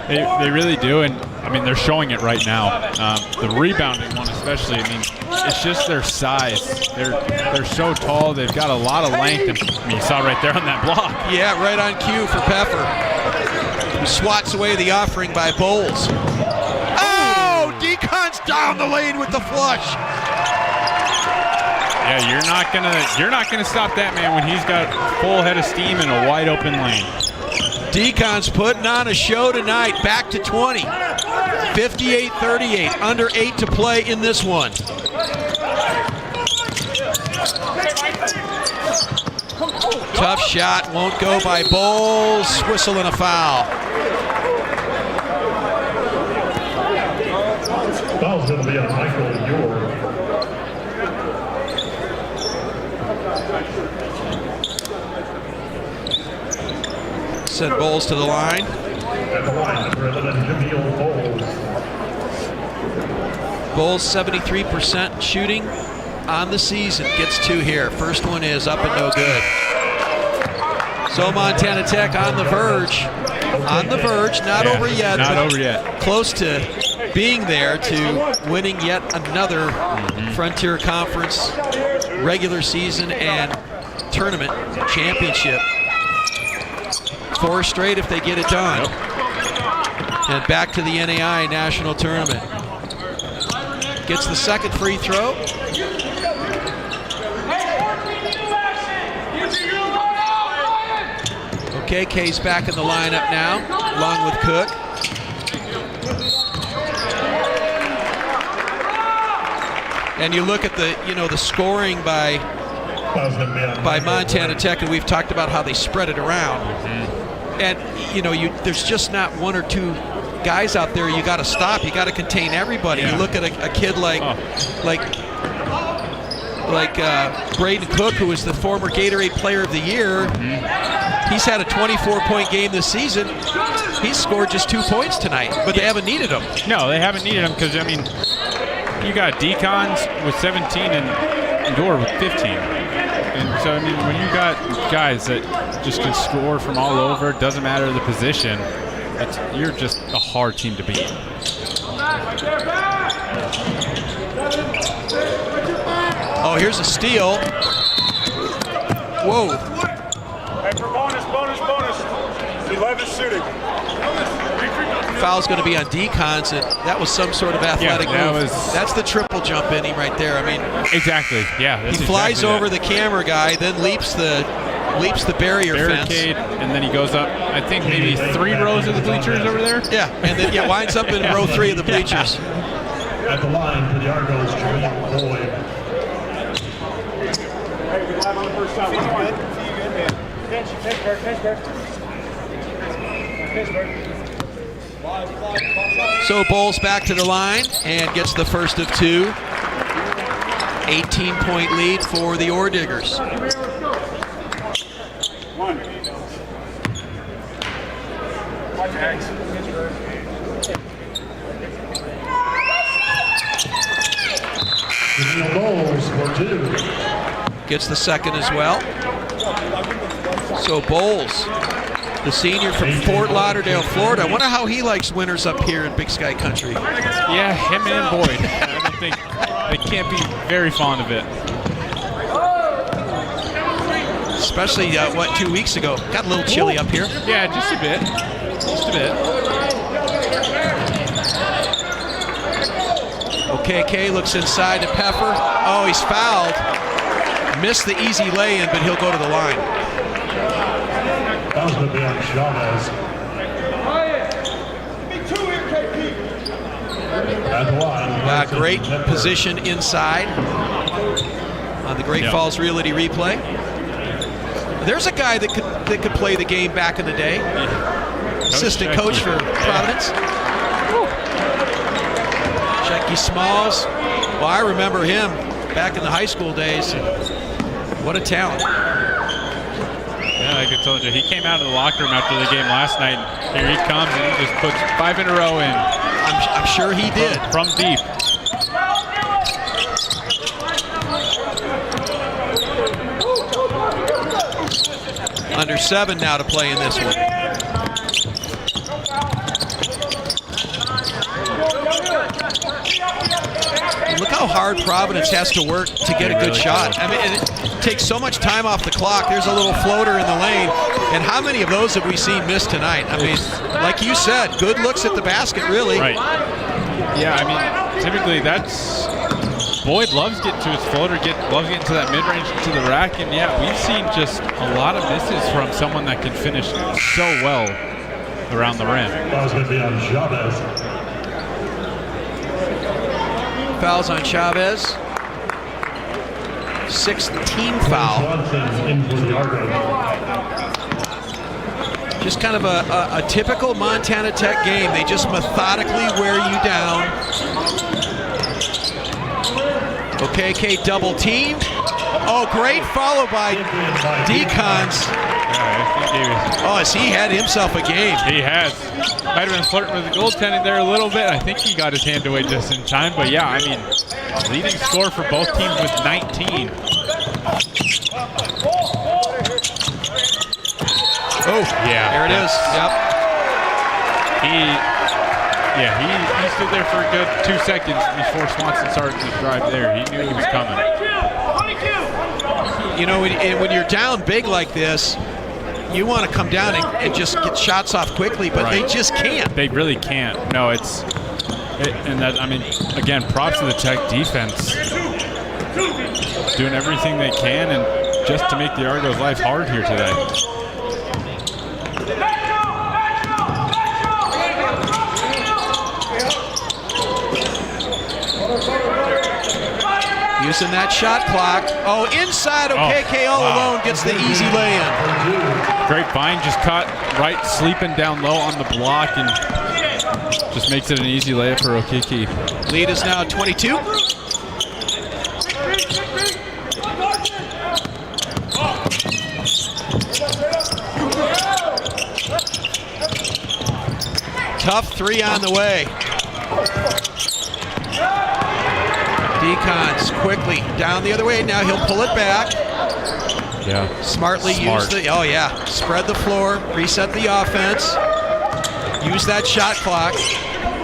They really do, and I mean, they're showing it right now. The rebounding one especially, I mean, it's just their size. They're so tall, they've got a lot of length, and I mean, you saw right there on that block. Yeah, right on cue for Peffer, who swats away the offering by Bowles. Oh, Deacon's down the lane with the flush. Yeah, you're not gonna stop that man when he's got full head of steam in a wide open lane. Deacon's putting on a show tonight, back to 20. 58-38, under 8 to play in this one. Tough shot, won't go by Bowles. Whistle and a foul. Foul's going to be on Michael Ure. Send Bowles to the line. At the line, number 11, Jameel Bowles. Bowles 73% shooting on the season. Gets 2 here. First one is up and no good. So Montana Tech on the verge. On the verge, not over yet. Not over yet. Close to being there to winning yet another Frontier Conference regular season and tournament championship. 4 straight if they get it done. And back to the NAI National Tournament. Gets the second free throw. Okay, Kay's back in the lineup now, along with Cook. And you look at the scoring by Montana Tech, and we've talked about how they spread it around. And there's just not 1 or 2 guys out there you got to stop. You got to contain everybody. You look at a kid like Braden Cook, who was the former Gatorade Player of the Year. He's had a 24-point game this season. He's scored just 2 points tonight, but they haven't needed him. No, they haven't needed him because, I mean, you got Decons with 17 and Dor with 15. And so, I mean, when you got guys that just can score from all over, it doesn't matter the position, you're just a hard team to beat. Oh, here's a steal. Whoa. Hey, for bonus. 11 shooting. Foul's going to be on Decons, and that was some sort of athletic move. That's the triple jump in him right there. I mean, exactly. Yeah. He flies over the camera guy, then leaps the barrier fence, and then he goes up. I think maybe 3 rows of the bleachers over there. Yeah, and then winds up in row 3 of the bleachers. At the line for the Argos, Jermaine Boyd. Hey, we live on the first time. Let's go ahead. So Bowles back to the line and gets the first of two. 18-point lead for the Ore Diggers. One. Bowles for two. Gets the second as well. So Bowles, the senior from Fort Lauderdale, Florida. I wonder how he likes winters up here in Big Sky Country. Yeah, him and Boyd. I don't think they can't be very fond of it. Especially, 2 weeks ago? Got a little chilly up here. Yeah, just a bit. Just a bit. OKK looks inside to Pepper. Oh, he's fouled. Missed the easy lay-in, but he'll go to the line. That was going to be on Chavez. At the line. Great position inside on the Great Falls Realty replay. There's a guy that could play the game back in the day. Assistant coach for Providence. Shecky Smalls. Well, I remember him back in the high school days. What a talent. Yeah, like I told you, he came out of the locker room after the game last night. Here he comes and he just puts 5 in a row in. I'm sure he did. From deep. Under 7 now to play in this one. Look how hard Providence has to work to get a good shot. I mean, it takes so much time off the clock. There's a little floater in the lane. And how many of those have we seen missed tonight? I mean, like you said, good looks at the basket, really. Right. Yeah, I mean, typically that's... Boyd loves getting to his floater, loves getting to that mid-range, to the rack. And yeah, we've seen just a lot of misses from someone that can finish so well around the rim. That was going to be on Chavez. Fouls on Chavez. 6th team foul. Just kind of a typical Montana Tech game. They just methodically wear you down. OKK double teamed. Oh, great follow by Decons. Oh, has he had himself a game? He has. Might have been flirting with the goaltending there a little bit. I think he got his hand away just in time. But yeah, I mean, leading score for both teams with 19. Oh, yeah. There it is. Yep. He stood there for a good 2 seconds before Swanson started to drive there. He knew he was coming. You know, when you're down big like this, you want to come down and just get shots off quickly, but they just can't. They really can't. No, I mean, again, props to the Tech defense. Doing everything they can and just to make the Argos' life hard here today. Using that shot clock. Oh, inside OKK all alone gets the easy lay-in. Grapevine just caught right, sleeping down low on the block and just makes it an easy layup for OKK. Lead is now 22. Tough 3 on the way. Decons quickly down the other way. Now he'll pull it back. Yeah. Smartly use the, spread the floor, reset the offense, use that shot clock.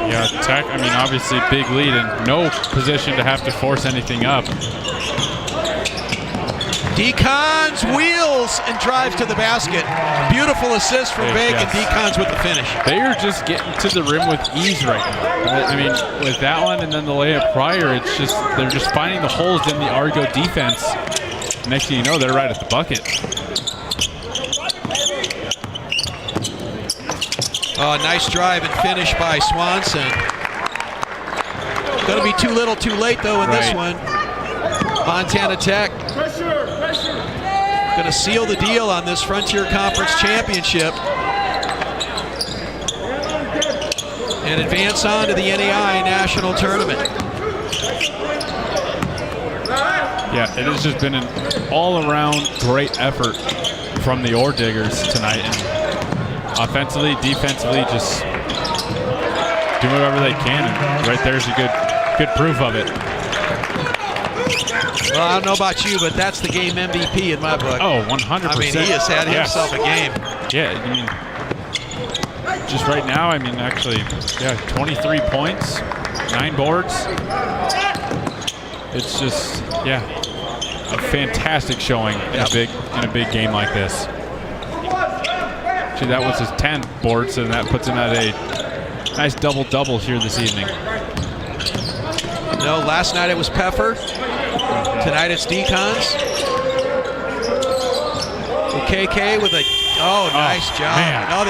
Yeah, Tech, I mean, obviously big lead and no position to have to force anything up. Decons wheels and drives to the basket. Beautiful assist from Bake and Decons with the finish. They are just getting to the rim with ease right now. I mean, with that one and then the layup prior, it's just they're just finding the holes in the Argo defense. Next thing you know, they're right at the bucket. Oh, nice drive and finish by Swanson. Going to be too little, too late, though, in this one. Montana Tech going to seal the deal on this Frontier Conference Championship and advance on to the NAI National Tournament. Yeah, it has just been an all-around great effort from the Ore Diggers tonight. And offensively, defensively, just doing whatever they can. And right there's a good proof of it. Well, I don't know about you, but that's the game MVP in my book. Oh, 100%. I mean, he has had himself a game. Yeah, I mean, just right now, I mean, actually, 23 points, 9 boards. It's just, a fantastic showing in a big game like this. Actually, that was his 10 boards, and that puts him at a nice double-double here this evening. No, last night it was Peffer. Tonight it's Decons. KK with a nice job. Man. No,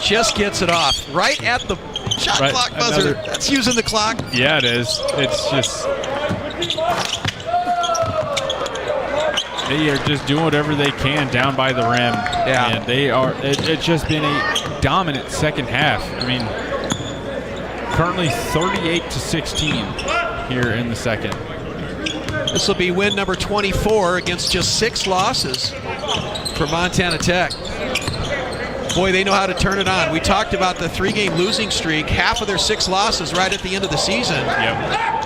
just gets it off right at the shot clock buzzer. That's using the clock. Yeah, it is. It's just they are just doing whatever they can down by the rim. Yeah, and they are. It's just been a dominant second half. I mean, currently 38-16 here in the second. This will be win number 24 against just 6 losses for Montana Tech. Boy, they know how to turn it on. We talked about the 3-game losing streak, half of their 6 losses right at the end of the season. Yep.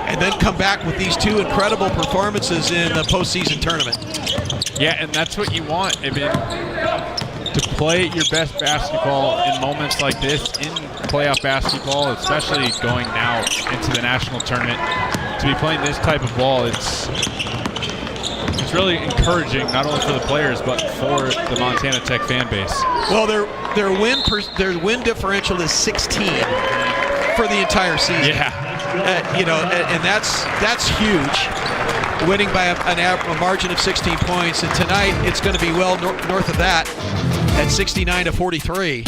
And then come back with these 2 incredible performances in the postseason tournament. Yeah, and that's what you want. I mean, to play your best basketball in moments like this, in playoff basketball, especially going now into the national tournament, to be playing this type of ball, it's really encouraging, not only for the players, but for the Montana Tech fan base. Well, their win differential is 16 for the entire season. Yeah. And that's huge. Winning by a margin of 16 points, and tonight it's going to be well north of that at 69-43.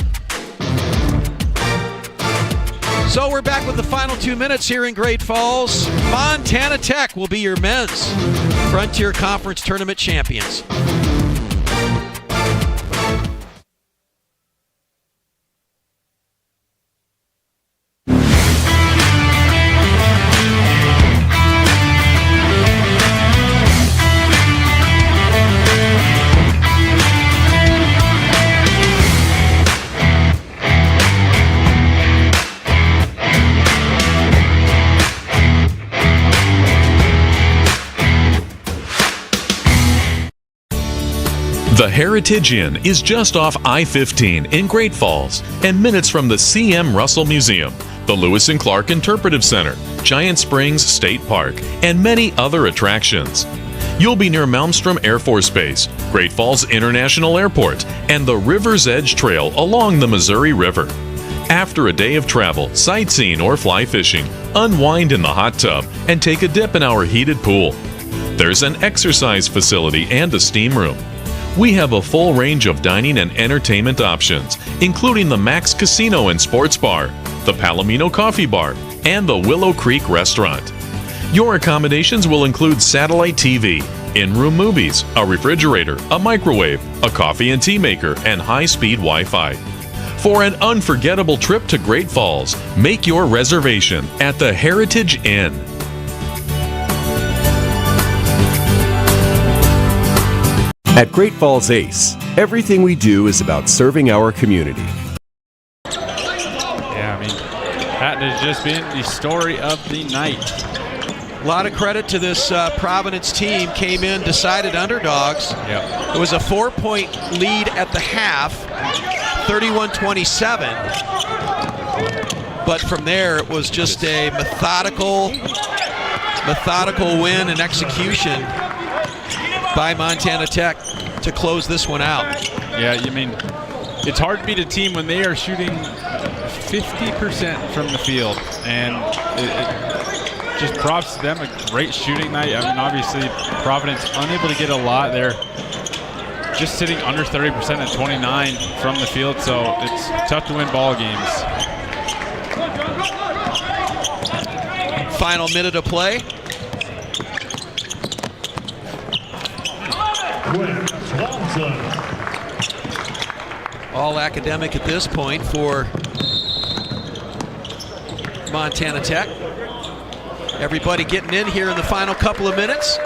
So we're back with the final 2 minutes here in Great Falls. Montana Tech will be your men's Frontier Conference Tournament champions. The Heritage Inn is just off I-15 in Great Falls and minutes from the C.M. Russell Museum, the Lewis and Clark Interpretive Center, Giant Springs State Park, and many other attractions. You'll be near Malmstrom Air Force Base, Great Falls International Airport, and the River's Edge Trail along the Missouri River. After a day of travel, sightseeing, or fly fishing, unwind in the hot tub and take a dip in our heated pool. There's an exercise facility and a steam room. We have a full range of dining and entertainment options, including the Max Casino and Sports Bar, the Palomino Coffee Bar, and the Willow Creek Restaurant. Your accommodations will include satellite TV, in-room movies, a refrigerator, a microwave, a coffee and tea maker, and high-speed Wi-Fi. For an unforgettable trip to Great Falls, make your reservation at the Heritage Inn. At Great Falls Ace, everything we do is about serving our community. Yeah, I mean, that has just been the story of the night. A lot of credit to this Providence team. Came in, decided underdogs. Yep. It was a 4-point lead at the half, 31-27. But from there, it was just a methodical win and execution by Montana Tech to close this one out. Yeah, I mean, it's hard to beat a team when they are shooting 50% from the field, and it just props to them. A great shooting night. I mean, obviously, Providence unable to get a lot. They're just sitting under 30% at 29 from the field, so it's tough to win ball games. final minute of play. All academic at this point for Montana Tech. Everybody getting in here in the final couple of minutes.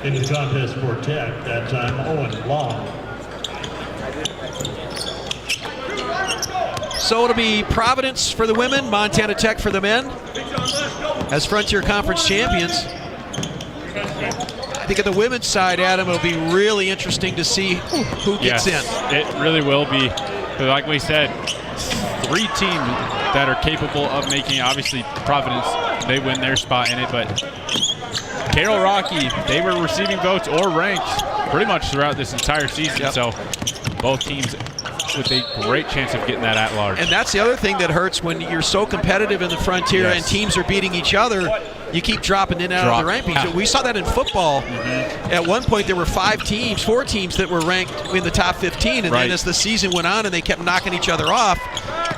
In the contest for Tech, that time Owen Long. So it'll be Providence for the women, Montana Tech for the men as Frontier Conference champions. I think at the women's side, Adam, it'll be really interesting to see who gets in. It really will be. Like we said, 3 teams that are capable of making, obviously Providence, they win their spot in it, but Carroll Rocky, they were receiving votes or ranked pretty much throughout this entire season, so both teams with a great chance of getting that at large. And that's the other thing that hurts when you're so competitive in the Frontier and teams are beating each other. You keep dropping in and out of the rankings. We saw that in football. At one point, there were 4 teams that were ranked in the top 15, and then as the season went on and they kept knocking each other off,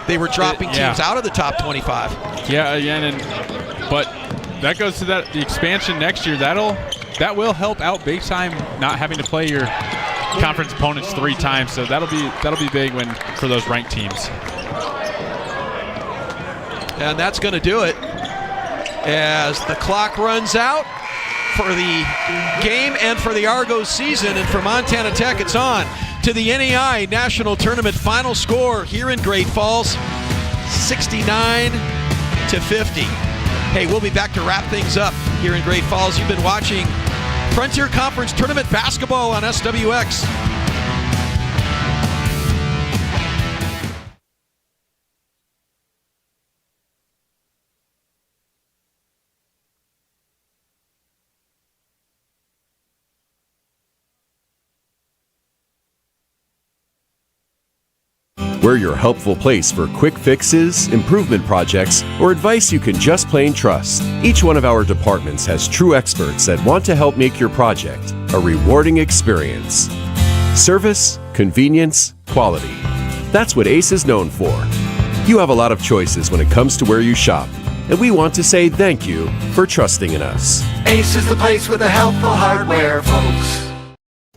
they were dropping teams out of the top 25. Yeah, again, but that goes to the expansion next year. That will help out big time, not having to play your conference opponents 3 times. So that'll be big for those ranked teams. And that's going to do it as the clock runs out for the game and for the Argos season. And for Montana Tech, it's on to the NAI National Tournament final score here in Great Falls, 69-50. Hey, we'll be back to wrap things up here in Great Falls. You've been watching Frontier Conference Tournament Basketball on SWX. We're your helpful place for quick fixes, improvement projects, or advice you can just plain trust. Each one of our departments has true experts that want to help make your project a rewarding experience. Service, convenience, quality. That's what ACE is known for. You have a lot of choices when it comes to where you shop, and we want to say thank you for trusting in us. Ace is the place with the helpful hardware, folks.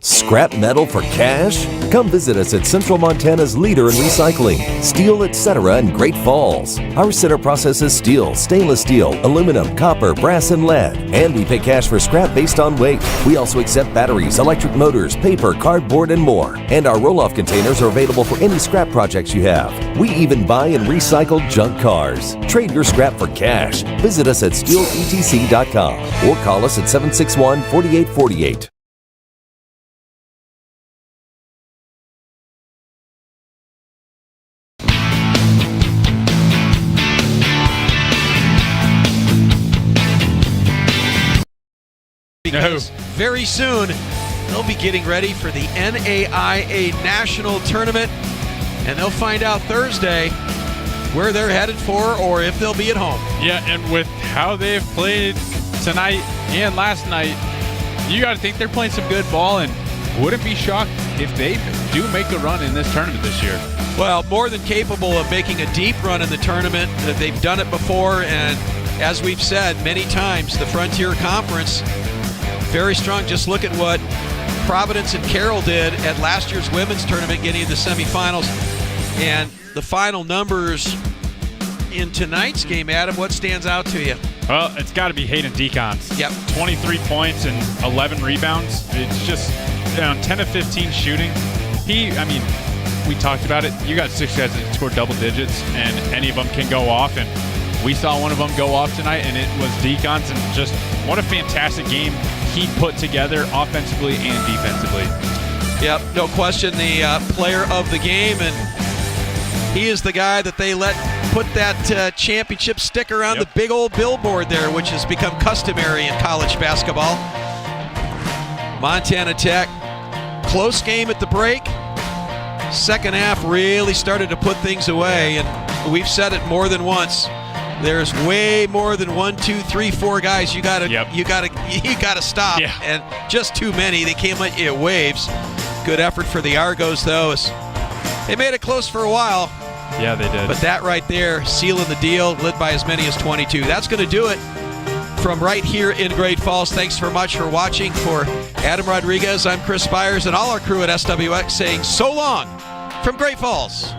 Scrap metal for cash? Come visit us at Central Montana's leader in recycling, steel, etc. in Great Falls. Our center processes steel, stainless steel, aluminum, copper, brass, and lead. And we pay cash for scrap based on weight. We also accept batteries, electric motors, paper, cardboard, and more. And our roll-off containers are available for any scrap projects you have. We even buy and recycle junk cars. Trade your scrap for cash. Visit us at steeletc.com or call us at 761-4848. Because very soon they'll be getting ready for the NAIA National Tournament, and they'll find out Thursday where they're headed for or if they'll be at home. Yeah, and with how they've played tonight and last night, you got to think they're playing some good ball, and wouldn't be shocked if they do make a run in this tournament this year. Well, more than capable of making a deep run in the tournament. They've done it before, and as we've said many times, the Frontier Conference, very strong. Just look at what Providence and Carroll did at last year's women's tournament, getting into the semifinals. And the final numbers in tonight's game, Adam, what stands out to you? Well, it's got to be Hayden Decons. Yep. 23 points and 11 rebounds. It's just 10 of 15 shooting. We talked about it. You got 6 guys that scored double digits, and any of them can go off. And we saw one of them go off tonight, and it was Decons. And just what a fantastic game he put together offensively and defensively. Yep, no question, the player of the game, and he is the guy that they let put that championship sticker on the big old billboard there, which has become customary in college basketball. Montana Tech, close game at the break. Second half really started to put things away, and we've said it more than once. There's way more than 1, 2, 3, 4 guys you gotta stop, and just too many. They came at you at waves. Good effort for the Argos, though. They made it close for a while. Yeah, they did. But that right there, sealing the deal, led by as many as 22. That's going to do it from right here in Great Falls. Thanks very much for watching. For Adam Rodriguez, I'm Chris Spires, and all our crew at SWX saying so long from Great Falls.